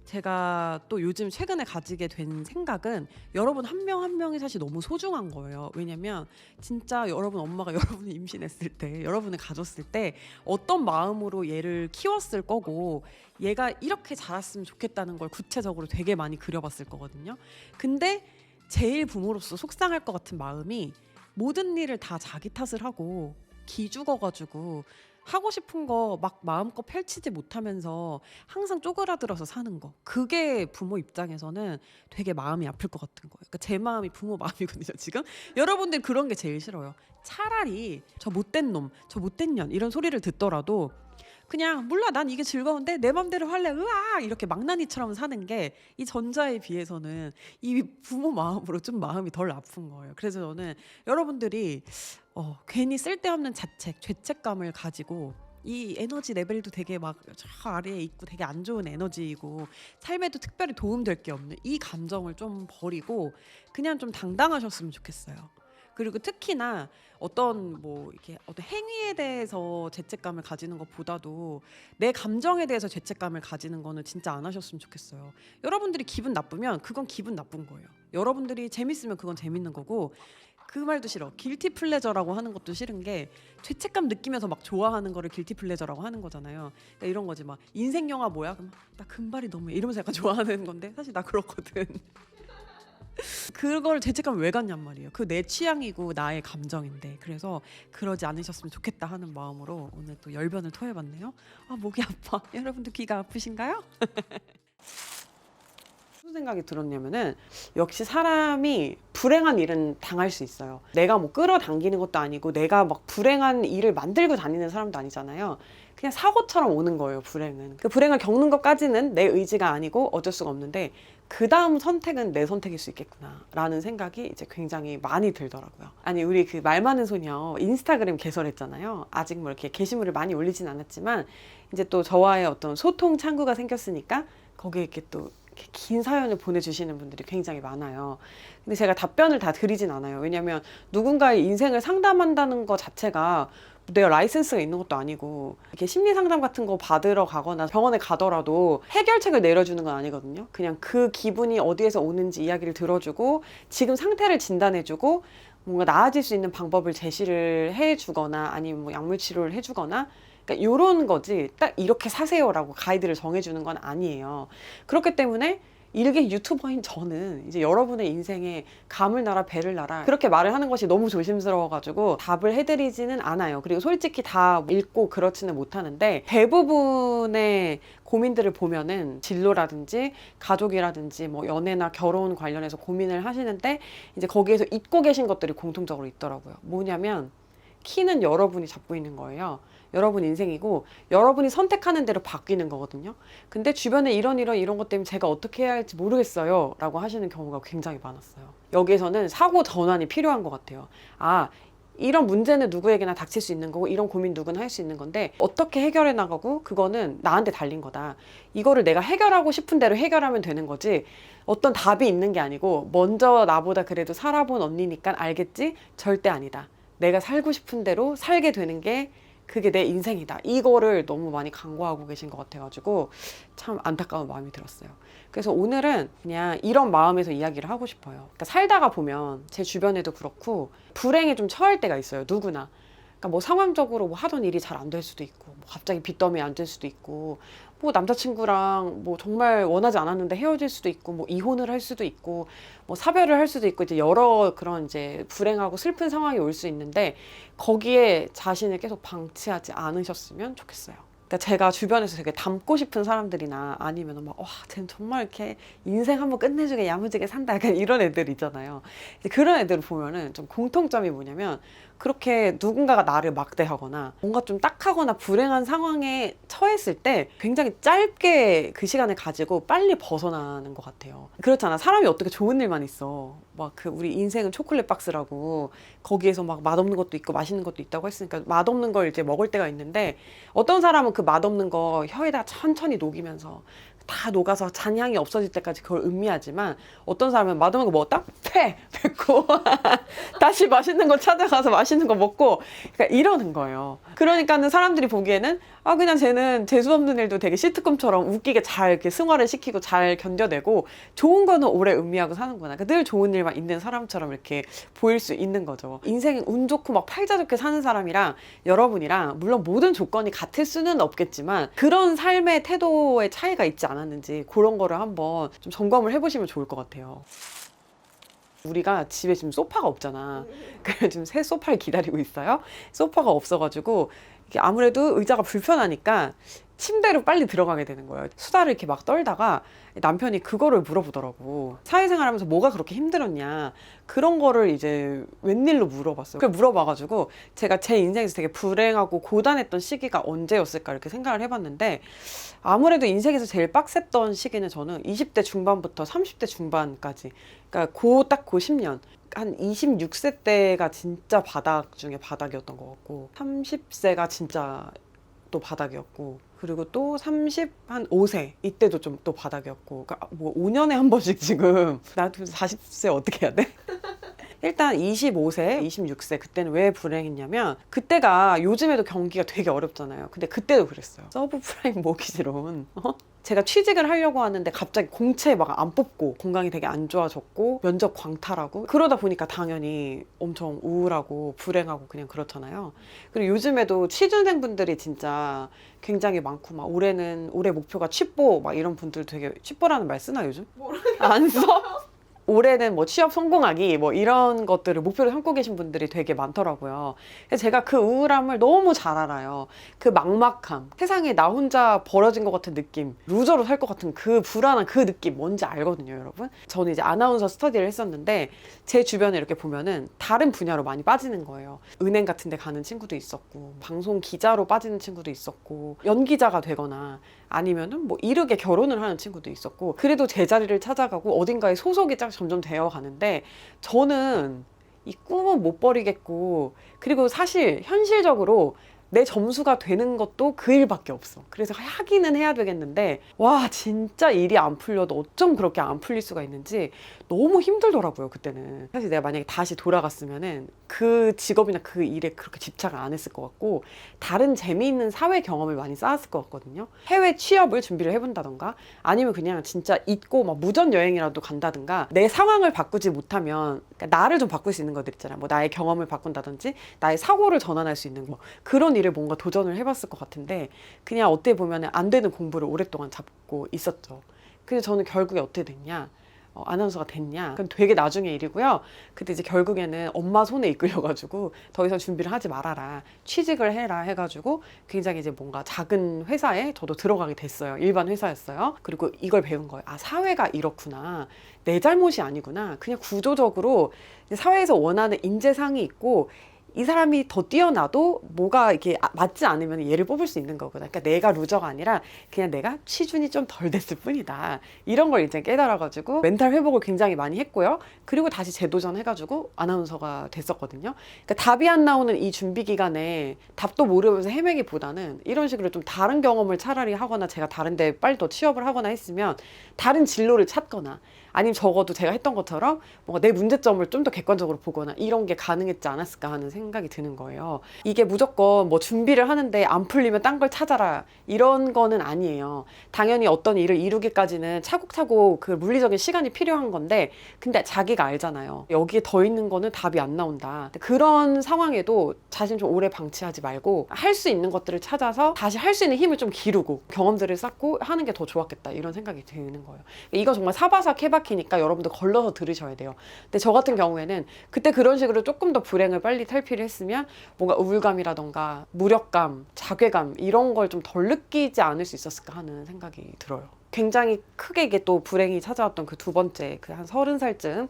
제가 또 요즘 최근에 가지게 된 생각은 여러분 한 명 한 명이 사실 너무 소중한 거예요. 왜냐면 진짜 여러분 엄마가 여러분을 임신했을 때, 여러분을 가졌을 때 어떤 마음으로 얘를 키웠을 거고 얘가 이렇게 자랐으면 좋겠다는 걸 구체적으로 되게 많이 그려봤을 거거든요. 근데 제일 부모로서 속상할 것 같은 마음이 모든 일을 다 자기 탓을 하고 기죽어가지고 하고 싶은 거 막 마음껏 펼치지 못하면서 항상 쪼그라들어서 사는 거. 그게 부모 입장에서는 되게 마음이 아플 것 같은 거예요. 그러니까 제 마음이 부모 마음이거든요, 지금. 여러분들 그런 게 제일 싫어요. 차라리 저 못된 놈, 저 못된 년 이런 소리를 듣더라도 그냥 몰라 난 이게 즐거운데 내 맘대로 할래 으아 이렇게 망나니처럼 사는 게 이 전자에 비해서는 이 부모 마음으로 좀 마음이 덜 아픈 거예요. 그래서 저는 여러분들이 괜히 쓸데없는 자책, 죄책감을 가지고 이 에너지 레벨도 되게 막 저 아래에 있고 되게 안 좋은 에너지이고 삶에도 특별히 도움될 게 없는 이 감정을 좀 버리고 그냥 좀 당당하셨으면 좋겠어요. 그리고 특히나 어떤 행위에 대해서 죄책감을 가지는 것보다도 내 감정에 대해서 죄책감을 가지는 거는 진짜 안 하셨으면 좋겠어요. 여러분들이 기분 나쁘면 그건 기분 나쁜 거예요. 여러분들이 재밌으면 그건 재밌는 거고, 그 말도 싫어. 길티 플레저라고 하는 것도 싫은 게 죄책감 느끼면서 막 좋아하는 거를 길티 플레저라고 하는 거잖아요. 그러니까 이런 거지, 막 인생 영화 뭐야? 그럼 나 금발이 너무해 이러면서 약간 좋아하는 건데 사실 나 그렇거든. 그걸 죄책감을 왜 갖냔 말이에요. 그 내 취향이고 나의 감정인데. 그래서 그러지 않으셨으면 좋겠다 하는 마음으로 오늘 또 열변을 토해봤네요. 아 목이 아파. 여러분도 귀가 아프신가요? 무슨 생각이 들었냐면은 역시 사람이 불행한 일은 당할 수 있어요. 내가 뭐 끌어당기는 것도 아니고 내가 막 불행한 일을 만들고 다니는 사람도 아니잖아요. 그냥 사고처럼 오는 거예요, 불행은. 그 불행을 겪는 것까지는 내 의지가 아니고 어쩔 수가 없는데 그 다음 선택은 내 선택일 수 있겠구나 라는 생각이 이제 굉장히 많이 들더라고요. 아니 우리 그 말 많은 소녀 인스타그램 개설했잖아요. 아직 뭐 이렇게 게시물을 많이 올리진 않았지만 이제 또 저와의 어떤 소통 창구가 생겼으니까 거기에 이렇게 또 이렇게 긴 사연을 보내주시는 분들이 굉장히 많아요. 근데 제가 답변을 다 드리진 않아요. 왜냐면 누군가의 인생을 상담한다는 것 자체가 내가 라이센스가 있는 것도 아니고 이렇게 심리 상담 같은 거 받으러 가거나 병원에 가더라도 해결책을 내려주는 건 아니거든요. 그냥 그 기분이 어디에서 오는지 이야기를 들어주고 지금 상태를 진단해주고 뭔가 나아질 수 있는 방법을 제시를 해주거나 아니면 뭐 약물 치료를 해주거나, 그러니까 이런 거지 딱 이렇게 사세요라고 가이드를 정해주는 건 아니에요. 그렇기 때문에 일개 유튜버인 저는 이제 여러분의 인생에 감을 놔라 배를 놔라 그렇게 말을 하는 것이 너무 조심스러워가지고 답을 해드리지는 않아요. 그리고 솔직히 다 읽고 그렇지는 못하는데 대부분의 고민들을 보면은 진로라든지 가족이라든지 뭐 연애나 결혼 관련해서 고민을 하시는데 이제 거기에서 잊고 계신 것들이 공통적으로 있더라고요. 뭐냐면 키는 여러분이 잡고 있는 거예요. 여러분 인생이고 여러분이 선택하는 대로 바뀌는 거거든요. 근데 주변에 이런 것 때문에 제가 어떻게 해야 할지 모르겠어요 라고 하시는 경우가 굉장히 많았어요. 여기에서는 사고 전환이 필요한 것 같아요. 아, 이런 문제는 누구에게나 닥칠 수 있는 거고 이런 고민 누구나 할 수 있는 건데 어떻게 해결해 나가고 그거는 나한테 달린 거다. 이거를 내가 해결하고 싶은 대로 해결하면 되는 거지 어떤 답이 있는 게 아니고 먼저 나보다 그래도 살아본 언니니까 알겠지? 절대 아니다. 내가 살고 싶은 대로 살게 되는 게 그게 내 인생이다. 이거를 너무 많이 강구하고 계신 것 같아가지고 참 안타까운 마음이 들었어요. 그래서 오늘은 그냥 이런 마음에서 이야기를 하고 싶어요. 그러니까 살다가 보면 제 주변에도 그렇고 불행에 좀 처할 때가 있어요. 누구나. 그러니까 뭐 상황적으로 뭐 하던 일이 잘 안 될 수도 있고 뭐 갑자기 빚더미에 앉을 수도 있고 뭐 남자친구랑 뭐 정말 원하지 않았는데 헤어질 수도 있고 뭐 이혼을 할 수도 있고 뭐 사별을 할 수도 있고 이제 여러 그런 이제 불행하고 슬픈 상황이 올 수 있는데 거기에 자신을 계속 방치하지 않으셨으면 좋겠어요. 그러니까 제가 주변에서 되게 닮고 싶은 사람들이나 아니면 막 와, 쟤는 정말 이렇게 인생 한번 끝내주게 야무지게 산다 약간 이런 애들 있잖아요. 그런 애들을 보면은 좀 공통점이 뭐냐면 그렇게 누군가가 나를 막대하거나 뭔가 좀 딱하거나 불행한 상황에 처했을 때 굉장히 짧게 그 시간을 가지고 빨리 벗어나는 것 같아요. 그렇잖아. 사람이 어떻게 좋은 일만 있어. 막 그 우리 인생은 초콜릿 박스라고 거기에서 막 맛없는 것도 있고 맛있는 것도 있다고 했으니까 맛없는 걸 이제 먹을 때가 있는데 어떤 사람은 그 맛없는 거 혀에다 천천히 녹이면서 다 녹아서 잔향이 없어질 때까지 그걸 음미하지만 어떤 사람은 맛없는 거 먹었다? 뱉고 다시 맛있는 거 찾아가서 맛있는 거 먹고 그러니까 이러는 거예요. 그러니까는 사람들이 보기에는 아 그냥 쟤는 재수없는 일도 되게 시트콤처럼 웃기게 잘 이렇게 승화를 시키고 잘 견뎌내고 좋은 거는 오래 음미하고 사는구나. 그러니까 늘 좋은 일만 있는 사람처럼 이렇게 보일 수 있는 거죠. 인생 운 좋고 막 팔자 좋게 사는 사람이랑 여러분이랑 물론 모든 조건이 같을 수는 없겠지만 그런 삶의 태도의 차이가 있지 않았는지 그런 거를 한번 좀 점검을 해보시면 좋을 것 같아요. 우리가 집에 지금 소파가 없잖아. 그래서 지금 새 소파를 기다리고 있어요. 소파가 없어가지고 이게 아무래도 의자가 불편하니까 침대로 빨리 들어가게 되는 거예요. 수다를 이렇게 막 떨다가 남편이 그거를 물어보더라고. 사회생활 하면서 뭐가 그렇게 힘들었냐. 그런 거를 이제 웬일로 물어봤어요. 그걸 물어봐가지고 제가 제 인생에서 되게 불행하고 고단했던 시기가 언제였을까 이렇게 생각을 해봤는데 아무래도 인생에서 제일 빡셌던 시기는 저는 20대 중반부터 30대 중반까지 그러니까 그 10년 한 26세 때가 진짜 바닥 중에 바닥이었던 것 같고 30세가 진짜 또 바닥이었고 그리고 또 한 5세 이때도 좀 또 바닥이었고 그러니까 뭐 5년에 한 번씩 지금 나도 40세 어떻게 해야 돼? 일단 25세, 26세 그때는 왜 불행했냐면 그때가 요즘에도 경기가 되게 어렵잖아요. 근데 그때도 그랬어요. 서브프라임 모기지론 제가 취직을 하려고 하는데 갑자기 공채 막 안 뽑고 건강이 되게 안 좋아졌고 면접 광탈하고 그러다 보니까 당연히 엄청 우울하고 불행하고 그냥 그렇잖아요. 그리고 요즘에도 취준생분들이 진짜 굉장히 많고 막 올해 목표가 취뽀 막 이런 분들 되게 취뽀라는 말 쓰나 요즘? 안 써? 올해는 뭐 취업 성공하기 뭐 이런 것들을 목표로 삼고 계신 분들이 되게 많더라고요. 그래서 제가 그 우울함을 너무 잘 알아요. 그 막막함, 세상에 나 혼자 벌어진 것 같은 느낌, 루저로 살 것 같은 그 불안한 그 느낌 뭔지 알거든요, 여러분. 저는 이제 아나운서 스터디를 했었는데 제 주변에 이렇게 보면은 다른 분야로 많이 빠지는 거예요. 은행 같은 데 가는 친구도 있었고 방송 기자로 빠지는 친구도 있었고 연기자가 되거나 아니면은 뭐 이르게 결혼을 하는 친구도 있었고 그래도 제자리를 찾아가고 어딘가에 소속이 짝 점점 되어 가는데 저는 이 꿈은 못 버리겠고 그리고 사실 현실적으로 내 점수가 되는 것도 그 일밖에 없어. 그래서 하기는 해야 되겠는데 와 진짜 일이 안 풀려도 어쩜 그렇게 안 풀릴 수가 있는지 너무 힘들더라고요 그때는. 사실 내가 만약에 다시 돌아갔으면은 그 직업이나 그 일에 그렇게 집착을 안 했을 것 같고 다른 재미있는 사회 경험을 많이 쌓았을 것 같거든요. 해외 취업을 준비를 해본다던가 아니면 그냥 진짜 잊고 막 무전 여행이라도 간다든가 내 상황을 바꾸지 못하면 그러니까 나를 좀 바꿀 수 있는 것들 있잖아요. 뭐 나의 경험을 바꾼다든지 나의 사고를 전환할 수 있는 뭐 그런 일을 뭔가 도전을 해봤을 것 같은데 그냥 어떻게 보면 안 되는 공부를 오랫동안 잡고 있었죠. 그래서 저는 결국에 어떻게 됐냐 아나운서가 됐냐 그건 되게 나중에 일이고요. 근데 이제 결국에는 엄마 손에 이끌려가지고 더 이상 준비를 하지 말아라 취직을 해라 해가지고 굉장히 이제 뭔가 작은 회사에 저도 들어가게 됐어요. 일반 회사였어요. 그리고 이걸 배운 거예요. 아 사회가 이렇구나 내 잘못이 아니구나 그냥 구조적으로 사회에서 원하는 인재상이 있고 이 사람이 더 뛰어나도 뭐가 이렇게 맞지 않으면 얘를 뽑을 수 있는 거구나. 그러니까 내가 루저가 아니라 그냥 내가 취준이 좀 덜 됐을 뿐이다. 이런 걸 이제 깨달아가지고 멘탈 회복을 굉장히 많이 했고요. 그리고 다시 재도전해가지고 아나운서가 됐었거든요. 그러니까 답이 안 나오는 이 준비 기간에 답도 모르면서 헤매기보다는 이런 식으로 좀 다른 경험을 차라리 하거나 제가 다른 데 빨리 더 취업을 하거나 했으면 다른 진로를 찾거나 아니면 적어도 제가 했던 것처럼 뭔가 내 문제점을 좀 더 객관적으로 보거나 이런 게 가능했지 않았을까 하는 생각이 드는 거예요. 이게 무조건 뭐 준비를 하는데 안 풀리면 딴 걸 찾아라 이런 거는 아니에요. 당연히 어떤 일을 이루기까지는 차곡차곡 그 물리적인 시간이 필요한 건데 근데 자기가 알잖아요. 여기에 더 있는 거는 답이 안 나온다. 그런 상황에도 자신 좀 오래 방치하지 말고 할 수 있는 것들을 찾아서 다시 할 수 있는 힘을 좀 기르고 경험들을 쌓고 하는 게 더 좋았겠다 이런 생각이 드는 거예요. 이거 정말 사바사 케바케니까 여러분들 걸러서 들으셔야 돼요. 근데 저 같은 경우에는 그때 그런 식으로 조금 더 불행을 빨리 탈피를 했으면 뭔가 우울감이라던가 무력감, 자괴감 이런 걸 좀 덜 느끼지 않을 수 있었을까 하는 생각이 들어요. 굉장히 크게 이게 또 불행이 찾아왔던 그 두 번째 그 한 30살쯤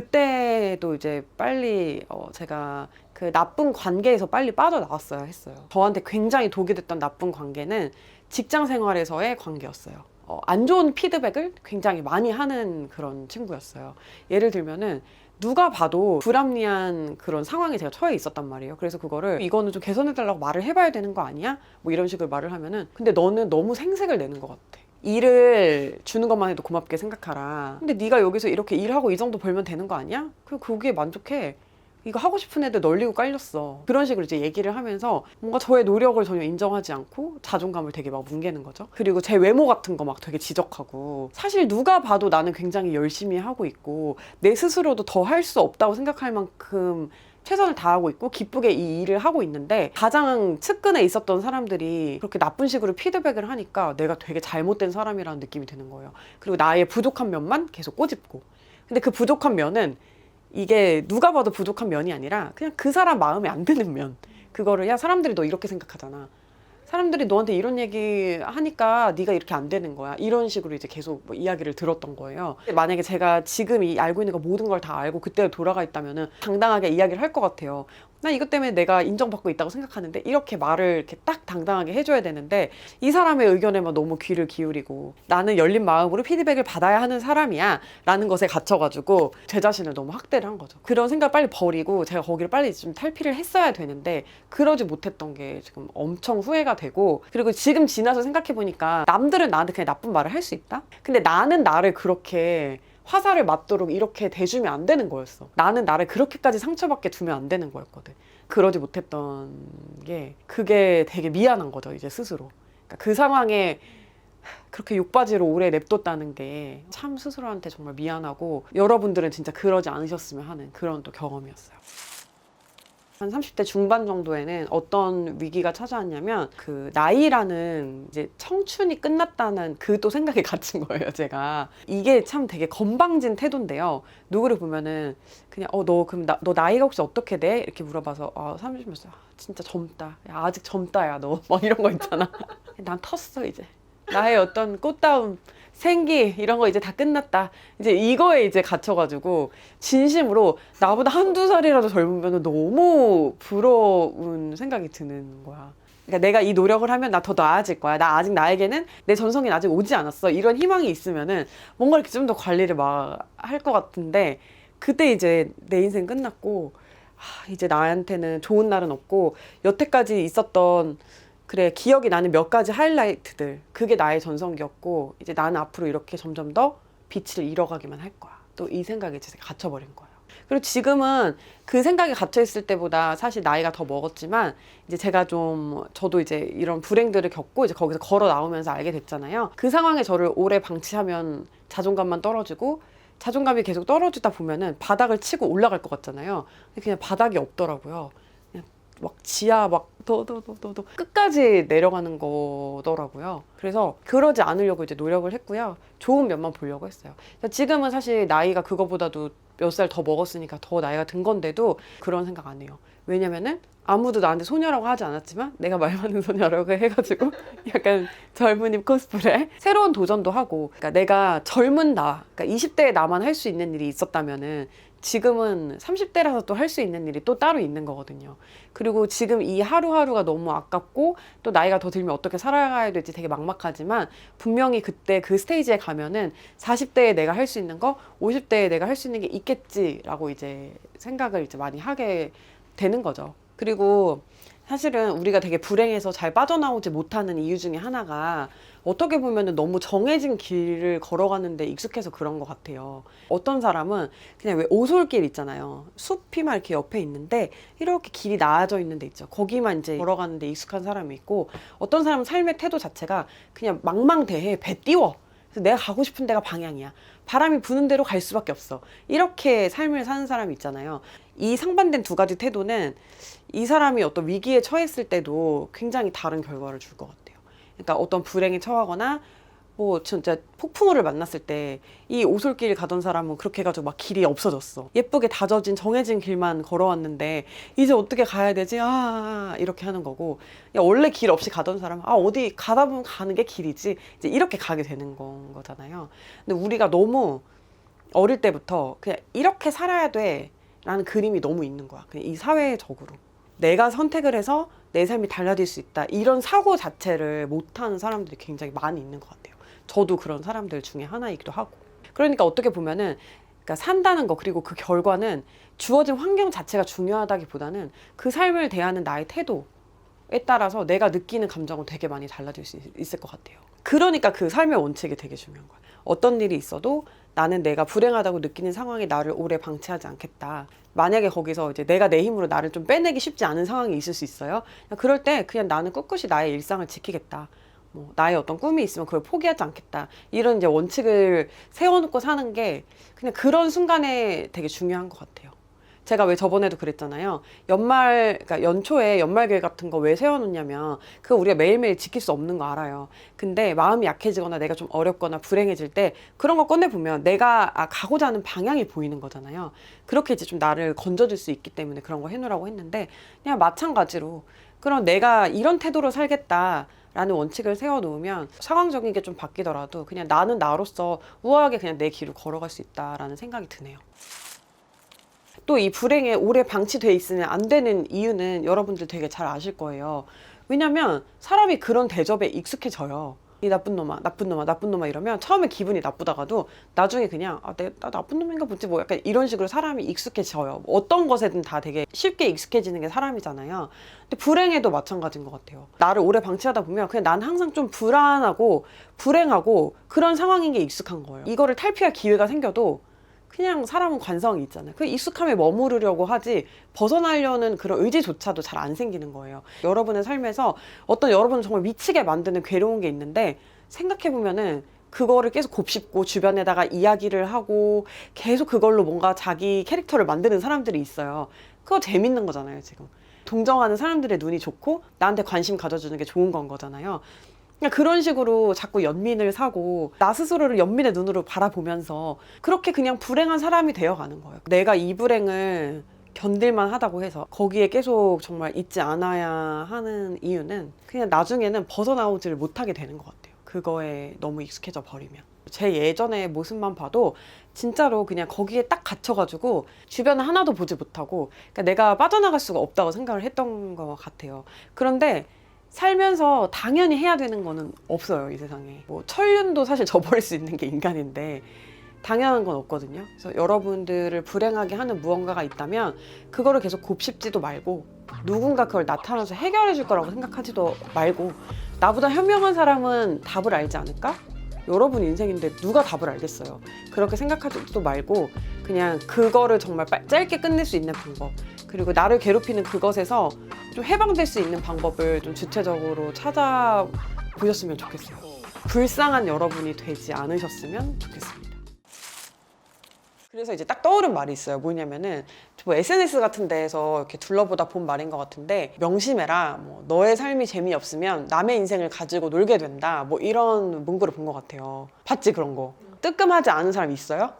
그때도 이제 빨리 제가 그 나쁜 관계에서 빨리 빠져나왔어야 했어요. 저한테 굉장히 독이 됐던 나쁜 관계는 직장 생활에서의 관계였어요. 안 좋은 피드백을 굉장히 많이 하는 그런 친구였어요. 예를 들면은 누가 봐도 불합리한 그런 상황에 제가 처해 있었단 말이에요. 그래서 그거를 이거는 좀 개선해달라고 말을 해봐야 되는 거 아니야? 뭐 이런 식으로 말을 하면은 근데 너는 너무 생색을 내는 것 같아. 일을 주는 것만 해도 고맙게 생각하라. 근데 네가 여기서 이렇게 일하고 이 정도 벌면 되는 거 아니야? 그럼 거기에 만족해. 이거 하고 싶은 애들 널리고 깔렸어. 그런 식으로 이제 얘기를 하면서 뭔가 저의 노력을 전혀 인정하지 않고 자존감을 되게 막 뭉개는 거죠. 그리고 제 외모 같은 거 막 되게 지적하고 사실 누가 봐도 나는 굉장히 열심히 하고 있고 내 스스로도 더 할 수 없다고 생각할 만큼 최선을 다하고 있고 기쁘게 이 일을 하고 있는데 가장 측근에 있었던 사람들이 그렇게 나쁜 식으로 피드백을 하니까 내가 되게 잘못된 사람이라는 느낌이 드는 거예요. 그리고 나의 부족한 면만 계속 꼬집고 근데 그 부족한 면은 이게 누가 봐도 부족한 면이 아니라 그냥 그 사람 마음에 안 드는 면 그거를 야 사람들이 너 이렇게 생각하잖아 사람들이 너한테 이런 얘기 하니까 네가 이렇게 안 되는 거야 이런 식으로 이제 계속 뭐 이야기를 들었던 거예요. 만약에 제가 지금 이 알고 있는 거 모든 걸 다 알고 그때 돌아가 있다면은 당당하게 이야기를 할 것 같아요. 난 이것 때문에 내가 인정받고 있다고 생각하는데 이렇게 말을 이렇게 딱 당당하게 해줘야 되는데 이 사람의 의견에만 너무 귀를 기울이고 나는 열린 마음으로 피드백을 받아야 하는 사람이야 라는 것에 갇혀가지고 제 자신을 너무 학대를 한 거죠. 그런 생각 빨리 버리고 제가 거기를 빨리 좀 탈피를 했어야 되는데 그러지 못했던 게 지금 엄청 후회가 되고 그리고 지금 지나서 생각해보니까 남들은 나한테 그냥 나쁜 말을 할 수 있다? 근데 나는 나를 그렇게 화살을 맞도록 이렇게 대주면 안 되는 거였어. 나는 나를 그렇게까지 상처받게 두면 안 되는 거였거든. 그러지 못했던 게 그게 되게 미안한 거죠 이제 스스로. 그러니까 그 상황에 그렇게 욕바지로 오래 냅뒀다는 게 참 스스로한테 정말 미안하고 여러분들은 진짜 그러지 않으셨으면 하는 그런 또 경험이었어요. 한 30대 중반 정도에는 어떤 위기가 찾아왔냐면 그 나이라는 이제 청춘이 끝났다는 그 또 생각에 갇힌 거예요 제가. 이게 참 되게 건방진 태도인데요. 누구를 보면은 그냥 너 그럼 너 나이가 혹시 어떻게 돼? 이렇게 물어봐서 30몇 살 진짜 젊다. 야, 아직 젊다 야 너 막 이런 거 있잖아. 난 텄어 이제. 나의 어떤 꽃다움 생기 이런 거 이제 다 끝났다. 이제 이거에 이제 갇혀가지고 진심으로 나보다 한두 살이라도 젊으면 너무 부러운 생각이 드는 거야. 그러니까 내가 이 노력을 하면 나 더 나아질 거야. 나 아직 나에게는 내 전성기는 아직 오지 않았어. 이런 희망이 있으면은 뭔가 이렇게 좀 더 관리를 막 할 것 같은데 그때 이제 내 인생 끝났고 이제 나한테는 좋은 날은 없고 여태까지 있었던 그래 기억이 나는 몇 가지 하이라이트들 그게 나의 전성기였고 이제 나는 앞으로 이렇게 점점 더 빛을 잃어가기만 할 거야. 또 이 생각에 이제 갇혀버린 거예요. 그리고 지금은 그 생각에 갇혀있을 때보다 사실 나이가 더 먹었지만 이제 제가 좀 저도 이제 이런 불행들을 겪고 이제 거기서 걸어 나오면서 알게 됐잖아요. 그 상황에 저를 오래 방치하면 자존감만 떨어지고 자존감이 계속 떨어지다 보면은 바닥을 치고 올라갈 것 같잖아요. 근데 그냥 바닥이 없더라고요. 막 지하 막 더 끝까지 내려가는 거더라고요. 그래서 그러지 않으려고 이제 노력을 했고요. 좋은 면만 보려고 했어요. 지금은 사실 나이가 그거보다도 몇 살 더 먹었으니까 더 나이가 든 건데도 그런 생각 안 해요. 왜냐면은 아무도 나한테 소녀라고 하지 않았지만 내가 말 많은 소녀라고 해가지고 약간 젊은이 코스프레 새로운 도전도 하고 그러니까 내가 젊은 나 그러니까 20대에 나만 할 수 있는 일이 있었다면은 지금은 30대라서 또 할 수 있는 일이 또 따로 있는 거거든요. 그리고 지금 이 하루하루가 너무 아깝고 또 나이가 더 들면 어떻게 살아가야 될지 되게 막막하지만 분명히 그때 그 스테이지에 가면은 40대에 내가 할 수 있는 거, 50대에 내가 할 수 있는 게 있겠지라고 이제 생각을 이제 많이 하게 되는 거죠. 그리고 사실은 우리가 되게 불행해서 잘 빠져나오지 못하는 이유 중에 하나가 어떻게 보면 너무 정해진 길을 걸어가는데 익숙해서 그런 것 같아요. 어떤 사람은 그냥 왜 오솔길 있잖아요. 숲이 막 이렇게 옆에 있는데 이렇게 길이 나아져 있는 데 있죠. 거기만 이제 걸어가는데 익숙한 사람이 있고, 어떤 사람은 삶의 태도 자체가 그냥 망망대해, 배 띄워. 그래서 내가 가고 싶은 데가 방향이야. 바람이 부는 대로 갈 수밖에 없어. 이렇게 삶을 사는 사람이 있잖아요. 이 상반된 두 가지 태도는 이 사람이 어떤 위기에 처했을 때도 굉장히 다른 결과를 줄 것 같아요. 그러니까 어떤 불행에 처하거나 뭐 진짜 폭풍우를 만났을 때 이 오솔길 가던 사람은 그렇게 해가지고 막 길이 없어졌어. 예쁘게 다져진 정해진 길만 걸어왔는데 이제 어떻게 가야 되지? 이렇게 하는 거고, 야, 원래 길 없이 가던 사람은 어디 가다 보면 가는 게 길이지, 이제 이렇게 가게 되는 거잖아요. 근데 우리가 너무 어릴 때부터 그냥 이렇게 살아야 돼 라는 그림이 너무 있는 거야. 그냥 이 사회적으로 내가 선택을 해서 내 삶이 달라질 수 있다, 이런 사고 자체를 못하는 사람들이 굉장히 많이 있는 것 같아요. 저도 그런 사람들 중에 하나이기도 하고. 그러니까 어떻게 보면은, 그러니까 산다는 거, 그리고 그 결과는 주어진 환경 자체가 중요하다기보다는 그 삶을 대하는 나의 태도에 따라서 내가 느끼는 감정은 되게 많이 달라질 수 있을 것 같아요. 그러니까 그 삶의 원칙이 되게 중요한 거야. 어떤 일이 있어도 나는 내가 불행하다고 느끼는 상황에 나를 오래 방치하지 않겠다. 만약에 거기서 이제 내가 내 힘으로 나를 좀 빼내기 쉽지 않은 상황이 있을 수 있어요. 그럴 때 그냥 나는 꿋꿋이 나의 일상을 지키겠다. 뭐 나의 어떤 꿈이 있으면 그걸 포기하지 않겠다. 이런 이제 원칙을 세워놓고 사는 게 그냥 그런 순간에 되게 중요한 것 같아요. 제가 왜 저번에도 그랬잖아요. 그러니까 연초에 연말 계획 같은 거 왜 세워놓냐면 그거 우리가 매일매일 지킬 수 없는 거 알아요. 근데 마음이 약해지거나 내가 좀 어렵거나 불행해질 때 그런 거 꺼내보면 내가 가고자 하는 방향이 보이는 거잖아요. 그렇게 이제 좀 나를 건져줄 수 있기 때문에 그런 거 해놓으라고 했는데, 그냥 마찬가지로 그럼 내가 이런 태도로 살겠다 라는 원칙을 세워놓으면 상황적인 게 좀 바뀌더라도 그냥 나는 나로서 우아하게 그냥 내 길을 걸어갈 수 있다라는 생각이 드네요. 또 이 불행에 오래 방치돼 있으면 안 되는 이유는 여러분들 되게 잘 아실 거예요. 왜냐면 사람이 그런 대접에 익숙해져요. 이 나쁜 놈아, 나쁜 놈아, 나쁜 놈아 이러면 처음에 기분이 나쁘다가도 나중에 그냥 나 나쁜 놈인가 보지 뭐 약간 이런 식으로 사람이 익숙해져요. 어떤 것에든 다 되게 쉽게 익숙해지는 게 사람이잖아요. 근데 불행에도 마찬가지인 것 같아요. 나를 오래 방치하다 보면 그냥 난 항상 좀 불안하고 불행하고 그런 상황인 게 익숙한 거예요. 이거를 탈피할 기회가 생겨도 그냥 사람은 관성이 있잖아요. 그 익숙함에 머무르려고 하지 벗어나려는 그런 의지조차도 잘 안 생기는 거예요. 여러분의 삶에서 어떤 여러분을 정말 미치게 만드는 괴로운 게 있는데 생각해보면은 그거를 계속 곱씹고 주변에다가 이야기를 하고 계속 그걸로 뭔가 자기 캐릭터를 만드는 사람들이 있어요. 그거 재밌는 거잖아요, 지금. 동정하는 사람들의 눈이 좋고 나한테 관심 가져주는 게 좋은 건 거잖아요. 그냥 그런 식으로 자꾸 연민을 사고 나 스스로를 연민의 눈으로 바라보면서 그렇게 그냥 불행한 사람이 되어가는 거예요. 내가 이 불행을 견딜만 하다고 해서 거기에 계속 정말 있지 않아야 하는 이유는 그냥 나중에는 벗어나오지를 못하게 되는 것 같아요. 그거에 너무 익숙해져 버리면. 제 예전의 모습만 봐도 진짜로 그냥 거기에 딱 갇혀가지고 주변을 하나도 보지 못하고, 그러니까 내가 빠져나갈 수가 없다고 생각을 했던 것 같아요. 그런데 살면서 당연히 해야 되는 거는 없어요, 이 세상에. 뭐 천륜도 사실 저버릴 수 있는 게 인간인데 당연한 건 없거든요. 그래서 여러분들을 불행하게 하는 무언가가 있다면 그거를 계속 곱씹지도 말고 누군가 그걸 나타나서 해결해 줄 거라고 생각하지도 말고, 나보다 현명한 사람은 답을 알지 않을까? 여러분 인생인데 누가 답을 알겠어요. 그렇게 생각하지도 말고 그냥 그거를 정말 짧게 끝낼 수 있는 방법, 그리고 나를 괴롭히는 그것에서 좀 해방될 수 있는 방법을 좀 주체적으로 찾아보셨으면 좋겠어요. 불쌍한 여러분이 되지 않으셨으면 좋겠습니다. 그래서 이제 딱 떠오른 말이 있어요. 뭐냐면은 뭐 SNS 같은 데에서 이렇게 둘러보다 본 말인 것 같은데, 명심해라. 뭐 너의 삶이 재미없으면 남의 인생을 가지고 놀게 된다. 뭐 이런 문구를 본 것 같아요. 봤지 그런 거? 뜨끔하지 않은 사람 있어요?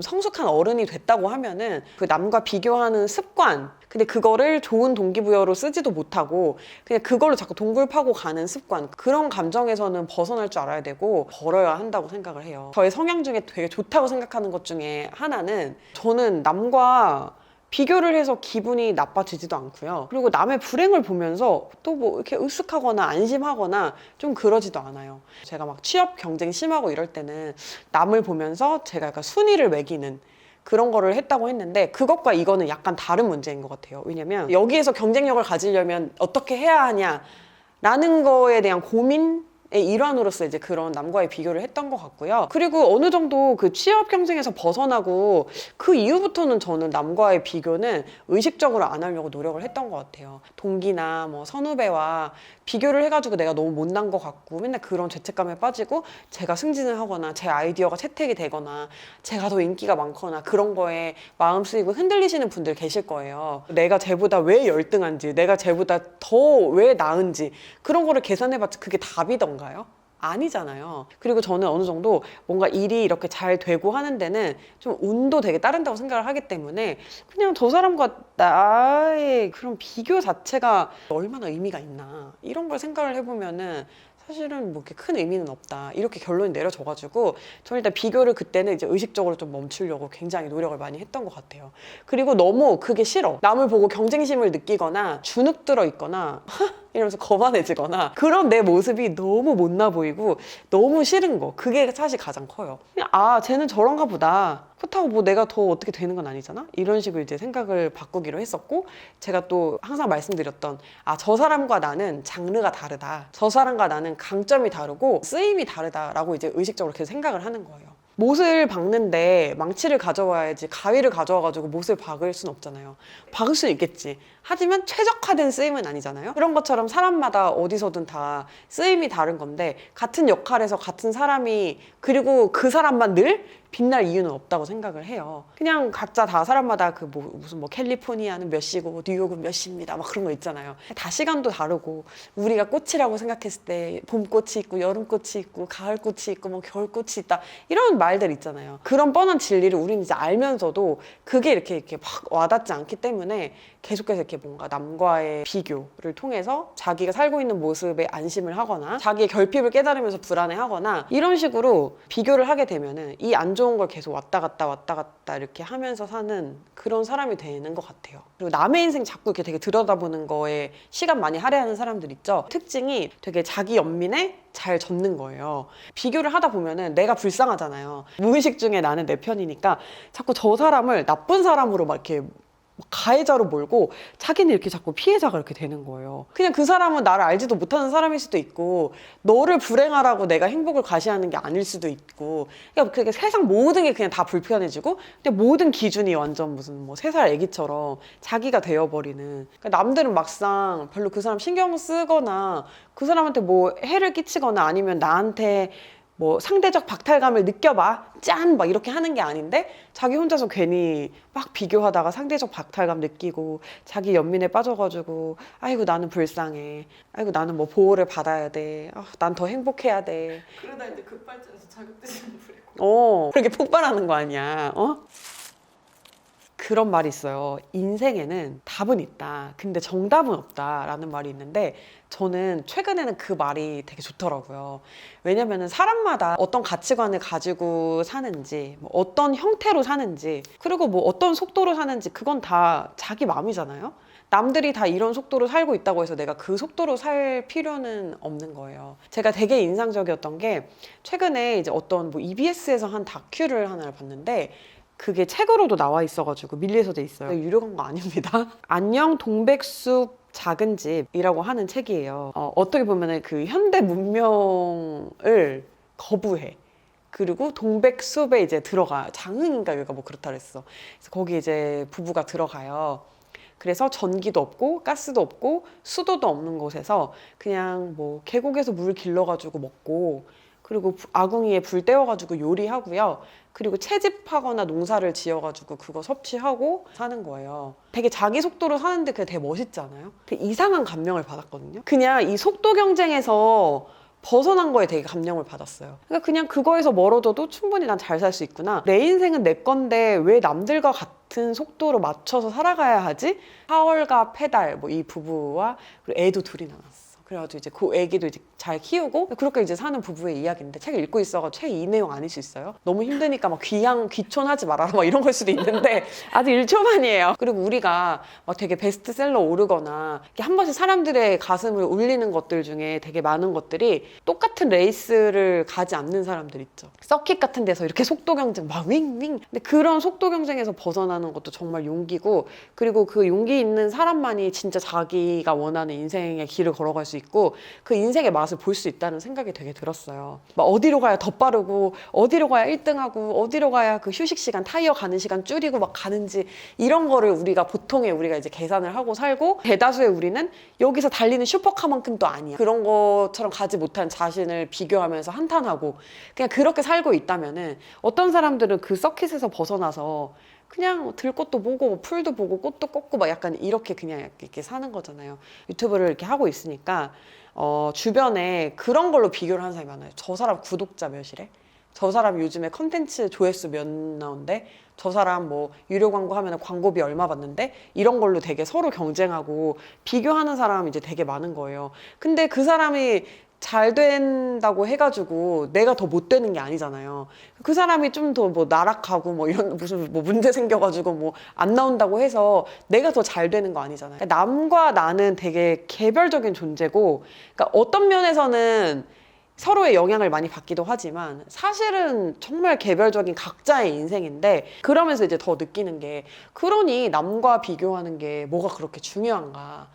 성숙한 어른이 됐다고 하면은 그 남과 비교하는 습관, 근데 그거를 좋은 동기부여로 쓰지도 못하고 그냥 그걸로 자꾸 동굴 파고 가는 습관, 그런 감정에서는 벗어날 줄 알아야 되고 버려야 한다고 생각을 해요. 저의 성향 중에 되게 좋다고 생각하는 것 중에 하나는, 저는 남과 비교를 해서 기분이 나빠지지도 않고요. 그리고 남의 불행을 보면서 또 뭐 이렇게 으쓱하거나 안심하거나 좀 그러지도 않아요. 제가 막 취업 경쟁 심하고 이럴 때는 남을 보면서 제가 약간 순위를 매기는 그런 거를 했다고 했는데, 그것과 이거는 약간 다른 문제인 것 같아요. 왜냐면 여기에서 경쟁력을 가지려면 어떻게 해야 하냐라는 거에 대한 고민의 일환으로서 이제 그런 남과의 비교를 했던 것 같고요. 그리고 어느 정도 그 취업 경쟁에서 벗어나고 그 이후부터는 저는 남과의 비교는 의식적으로 안 하려고 노력을 했던 것 같아요. 동기나 뭐 선후배와 비교를 해가지고 내가 너무 못난 것 같고 맨날 그런 죄책감에 빠지고 제가 승진을 하거나 제 아이디어가 채택이 되거나 제가 더 인기가 많거나 그런 거에 마음 쓰이고 흔들리시는 분들 계실 거예요. 내가 쟤보다 왜 열등한지, 내가 쟤보다 더 왜 나은지 그런 거를 계산해봤자 그게 답이던가요? 아니잖아요. 그리고 저는 어느 정도 뭔가 일이 이렇게 잘 되고 하는 데는 좀 운도 되게 따른다고 생각을 하기 때문에 그냥 저 사람과 나의 그런 비교 자체가 얼마나 의미가 있나 이런 걸 생각을 해보면은 사실은 뭐 이렇게 큰 의미는 없다 이렇게 결론이 내려져가지고 저는 일단 비교를 그때는 이제 의식적으로 좀 멈추려고 굉장히 노력을 많이 했던 것 같아요. 그리고 너무 그게 싫어. 남을 보고 경쟁심을 느끼거나 주눅 들어 있거나 이러면서 거만해지거나 그런 내 모습이 너무 못나 보이고 너무 싫은 거, 그게 사실 가장 커요. 그냥 아 쟤는 저런가 보다, 그렇다고 뭐 내가 더 어떻게 되는 건 아니잖아, 이런 식으로 이제 생각을 바꾸기로 했었고, 제가 또 항상 말씀드렸던 아 저 사람과 나는 장르가 다르다, 저 사람과 나는 강점이 다르고 쓰임이 다르다라고 이제 의식적으로 계속 생각을 하는 거예요. 못을 박는데 망치를 가져와야지 가위를 가져와가지고 못을 박을 순 없잖아요. 박을 수는 있겠지. 하지만 최적화된 쓰임은 아니잖아요. 그런 것처럼 사람마다 어디서든 다 쓰임이 다른 건데 같은 역할에서 같은 사람이, 그리고 그 사람만 늘 빛날 이유는 없다고 생각을 해요. 그냥 각자 다 사람마다 그 무슨 뭐 캘리포니아는 몇 시고 뉴욕은 몇 시입니다 막 그런 거 있잖아요. 다 시간도 다르고 우리가 꽃이라고 생각했을 때 봄꽃이 있고 여름꽃이 있고 가을꽃이 있고 뭐 겨울꽃이 있다 이런 말들 있잖아요. 그런 뻔한 진리를 우리는 이제 알면서도 그게 이렇게 막 와닿지 않기 때문에 계속해서 이렇게 뭔가 남과의 비교를 통해서 자기가 살고 있는 모습에 안심을 하거나 자기의 결핍을 깨달으면서 불안해하거나 이런 식으로 비교를 하게 되면은 이 안 좋은 걸 계속 왔다 갔다 이렇게 하면서 사는 그런 사람이 되는 것 같아요. 그리고 남의 인생 자꾸 이렇게 되게 들여다보는 거에 시간 많이 할애하는 사람들 있죠. 특징이 되게 자기 연민에 잘 젖는 거예요. 비교를 하다 보면은 내가 불쌍하잖아요. 무의식 중에 나는 내 편이니까 자꾸 저 사람을 나쁜 사람으로 막 이렇게 가해자로 몰고 자기는 이렇게 자꾸 피해자가 이렇게 되는 거예요. 그냥 그 사람은 나를 알지도 못하는 사람일 수도 있고 너를 불행하라고 내가 행복을 과시하는 게 아닐 수도 있고, 그러니까 그게 세상 모든 게 그냥 다 불편해지고 근데 모든 기준이 완전 무슨 뭐 3살 애기처럼 자기가 되어버리는, 그러니까 남들은 막상 별로 그 사람 신경 쓰거나 그 사람한테 뭐 해를 끼치거나 아니면 나한테 뭐 상대적 박탈감을 느껴봐 짠 막 이렇게 하는 게 아닌데 자기 혼자서 괜히 막 비교하다가 상대적 박탈감 느끼고 자기 연민에 빠져가지고 아이고 나는 불쌍해, 아이고 나는 뭐 보호를 받아야 돼, 난 더 행복해야 돼, 그러다 이제 급발진해서 자격지심 부리고. 그렇게 폭발하는 거 아니야. 그런 말이 있어요. 인생에는 답은 있다. 근데 정답은 없다. 라는 말이 있는데 저는 최근에는 그 말이 되게 좋더라고요. 왜냐면은 사람마다 어떤 가치관을 가지고 사는지, 뭐 어떤 형태로 사는지, 그리고 뭐 어떤 속도로 사는지 그건 다 자기 마음이잖아요. 남들이 다 이런 속도로 살고 있다고 해서 내가 그 속도로 살 필요는 없는 거예요. 제가 되게 인상적이었던 게 최근에 이제 어떤 뭐 EBS에서 한 다큐를 하나를 봤는데 그게 책으로도 나와 있어가지고 밀리에서 돼 있어요. 유료 광고 아닙니다. 안녕 동백숲 작은 집이라고 하는 책이에요. 어떻게 보면은 그 현대 문명을 거부해. 그리고 동백숲에 이제 들어가. 장흥인가 여기가 뭐 그렇다 그랬어. 그래서 거기 이제 부부가 들어가요. 그래서 전기도 없고 가스도 없고 수도도 없는 곳에서 그냥 뭐 계곡에서 물 길러가지고 먹고, 그리고 아궁이에 불 때워가지고 요리하고요. 그리고 채집하거나 농사를 지어가지고 그거 섭취하고 사는 거예요. 되게 자기 속도로 사는데 그게 되게 멋있지 않아요? 되게 이상한 감명을 받았거든요. 그냥 이 속도 경쟁에서 벗어난 거에 되게 감명을 받았어요. 그러니까 그냥 그거에서 멀어져도 충분히 난 잘 살 수 있구나. 내 인생은 내 건데 왜 남들과 같은 속도로 맞춰서 살아가야 하지? 하월과 페달 뭐 이 부부와 그리고 애도 둘이 낳았어. 그래가지고 이제 그 애기도 이제 잘 키우고 그렇게 이제 사는 부부의 이야기인데 책을 읽고 있어가지고 책 이 내용 아닐 수 있어요. 너무 힘드니까 막 귀촌하지 말아라 막 이런 걸 수도 있는데 아직 1초만이에요. 그리고 우리가 막 되게 베스트셀러 오르거나 이렇게 한 번씩 사람들의 가슴을 울리는 것들 중에 되게 많은 것들이 똑같은 레이스를 가지 않는 사람들 있죠. 서킷 같은 데서 이렇게 속도 경쟁 막 윙윙. 근데 그런 속도 경쟁에서 벗어나는 것도 정말 용기고 그리고 그 용기 있는 사람만이 진짜 자기가 원하는 인생의 길을 걸어갈 수 있고 그 인생의 맛을 볼 수 있다는 생각이 되게 들었어요. 막 어디로 가야 더 빠르고 어디로 가야 1등하고 어디로 가야 그 휴식 시간 타이어 가는 시간 줄이고 막 가는지 이런 거를 우리가 우리가 이제 계산을 하고 살고 대다수의 우리는 여기서 달리는 슈퍼카만큼도 아니야. 그런 것처럼 가지 못한 자신을 비교하면서 한탄하고 그냥 그렇게 살고 있다면은 어떤 사람들은 그 서킷에서 벗어나서 그냥 들꽃도 보고 풀도 보고 꽃도 꽂고 막 약간 이렇게 그냥 이렇게 사는 거잖아요. 유튜브를 이렇게 하고 있으니까 주변에 그런 걸로 비교를 하는 사람이 많아요. 저 사람 구독자 몇이래? 저 사람 요즘에 컨텐츠 조회수 몇 나온대? 저 사람 뭐 유료 광고 하면 광고비 얼마 받는데? 이런 걸로 되게 서로 경쟁하고 비교하는 사람이 이제 되게 많은 거예요. 근데 그 사람이 잘 된다고 해가지고 내가 더 못 되는 게 아니잖아요. 그 사람이 좀 더 뭐 나락하고 뭐 이런 무슨 뭐 문제 생겨가지고 뭐 안 나온다고 해서 내가 더 잘 되는 거 아니잖아요. 그러니까 남과 나는 되게 개별적인 존재고, 그러니까 어떤 면에서는 서로의 영향을 많이 받기도 하지만 사실은 정말 개별적인 각자의 인생인데 그러면서 이제 더 느끼는 게 그러니 남과 비교하는 게 뭐가 그렇게 중요한가.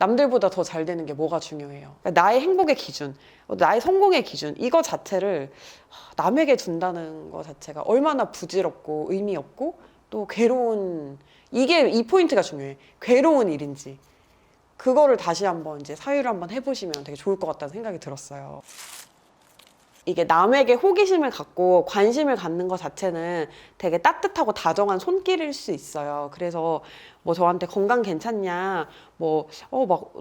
남들보다 더 잘 되는 게 뭐가 중요해요. 그러니까 나의 행복의 기준, 나의 성공의 기준 이거 자체를 남에게 둔다는 거 자체가 얼마나 부질없고 의미 없고 또 괴로운 이 포인트가 중요해. 괴로운 일인지 그거를 다시 한번 이제 사유를 한번 해보시면 되게 좋을 것 같다는 생각이 들었어요. 이게 남에게 호기심을 갖고 관심을 갖는 것 자체는 되게 따뜻하고 다정한 손길일 수 있어요. 그래서 뭐 저한테 건강 괜찮냐, 막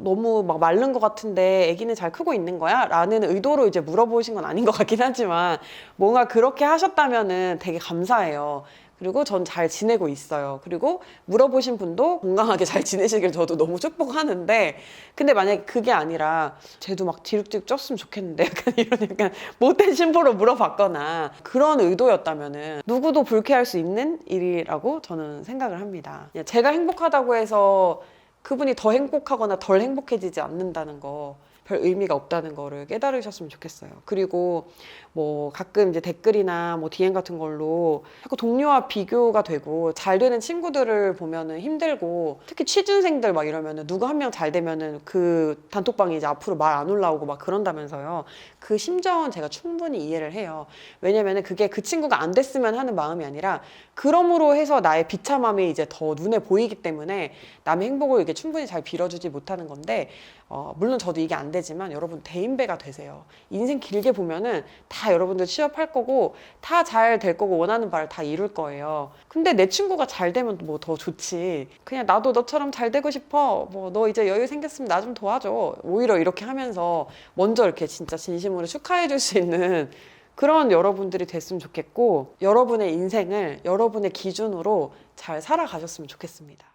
너무 막 마른 것 같은데 아기는 잘 크고 있는 거야? 라는 의도로 이제 물어보신 건 아닌 것 같긴 하지만 뭔가 그렇게 하셨다면은 되게 감사해요. 그리고 전 잘 지내고 있어요. 그리고 물어보신 분도 건강하게 잘 지내시길 저도 너무 축복하는데 근데 만약에 그게 아니라 쟤도 막 뒤룩뒤룩 쪘으면 좋겠는데 약간 이런 약간 못된 심보로 물어봤거나 그런 의도였다면은 누구도 불쾌할 수 있는 일이라고 저는 생각을 합니다. 제가 행복하다고 해서 그분이 더 행복하거나 덜 행복해지지 않는다는 거 별 의미가 없다는 거를 깨달으셨으면 좋겠어요. 그리고 뭐 가끔 이제 댓글이나 뭐 DM 같은 걸로 자꾸 동료와 비교가 되고 잘 되는 친구들을 보면은 힘들고 특히 취준생들 막 이러면은 누구 한 명 잘 되면은 그 단톡방에 이제 앞으로 말 안 올라오고 막 그런다면서요. 그 심정은 제가 충분히 이해를 해요. 왜냐면은 그게 그 친구가 안 됐으면 하는 마음이 아니라 그럼으로 해서 나의 비참함이 이제 더 눈에 보이기 때문에 남의 행복을 이게 충분히 잘 빌어주지 못하는 건데 물론 저도 이게 안 되지만 여러분 대인배가 되세요. 인생 길게 보면은 다 여러분들 취업할 거고 다 잘 될 거고 원하는 바를 다 이룰 거예요. 근데 내 친구가 잘 되면 뭐 더 좋지. 그냥 나도 너처럼 잘 되고 싶어. 뭐 너 이제 여유 생겼으면 나 좀 도와줘. 오히려 이렇게 하면서 먼저 이렇게 진짜 진심으로 축하해 줄 수 있는 그런 여러분들이 됐으면 좋겠고 여러분의 인생을 여러분의 기준으로 잘 살아가셨으면 좋겠습니다.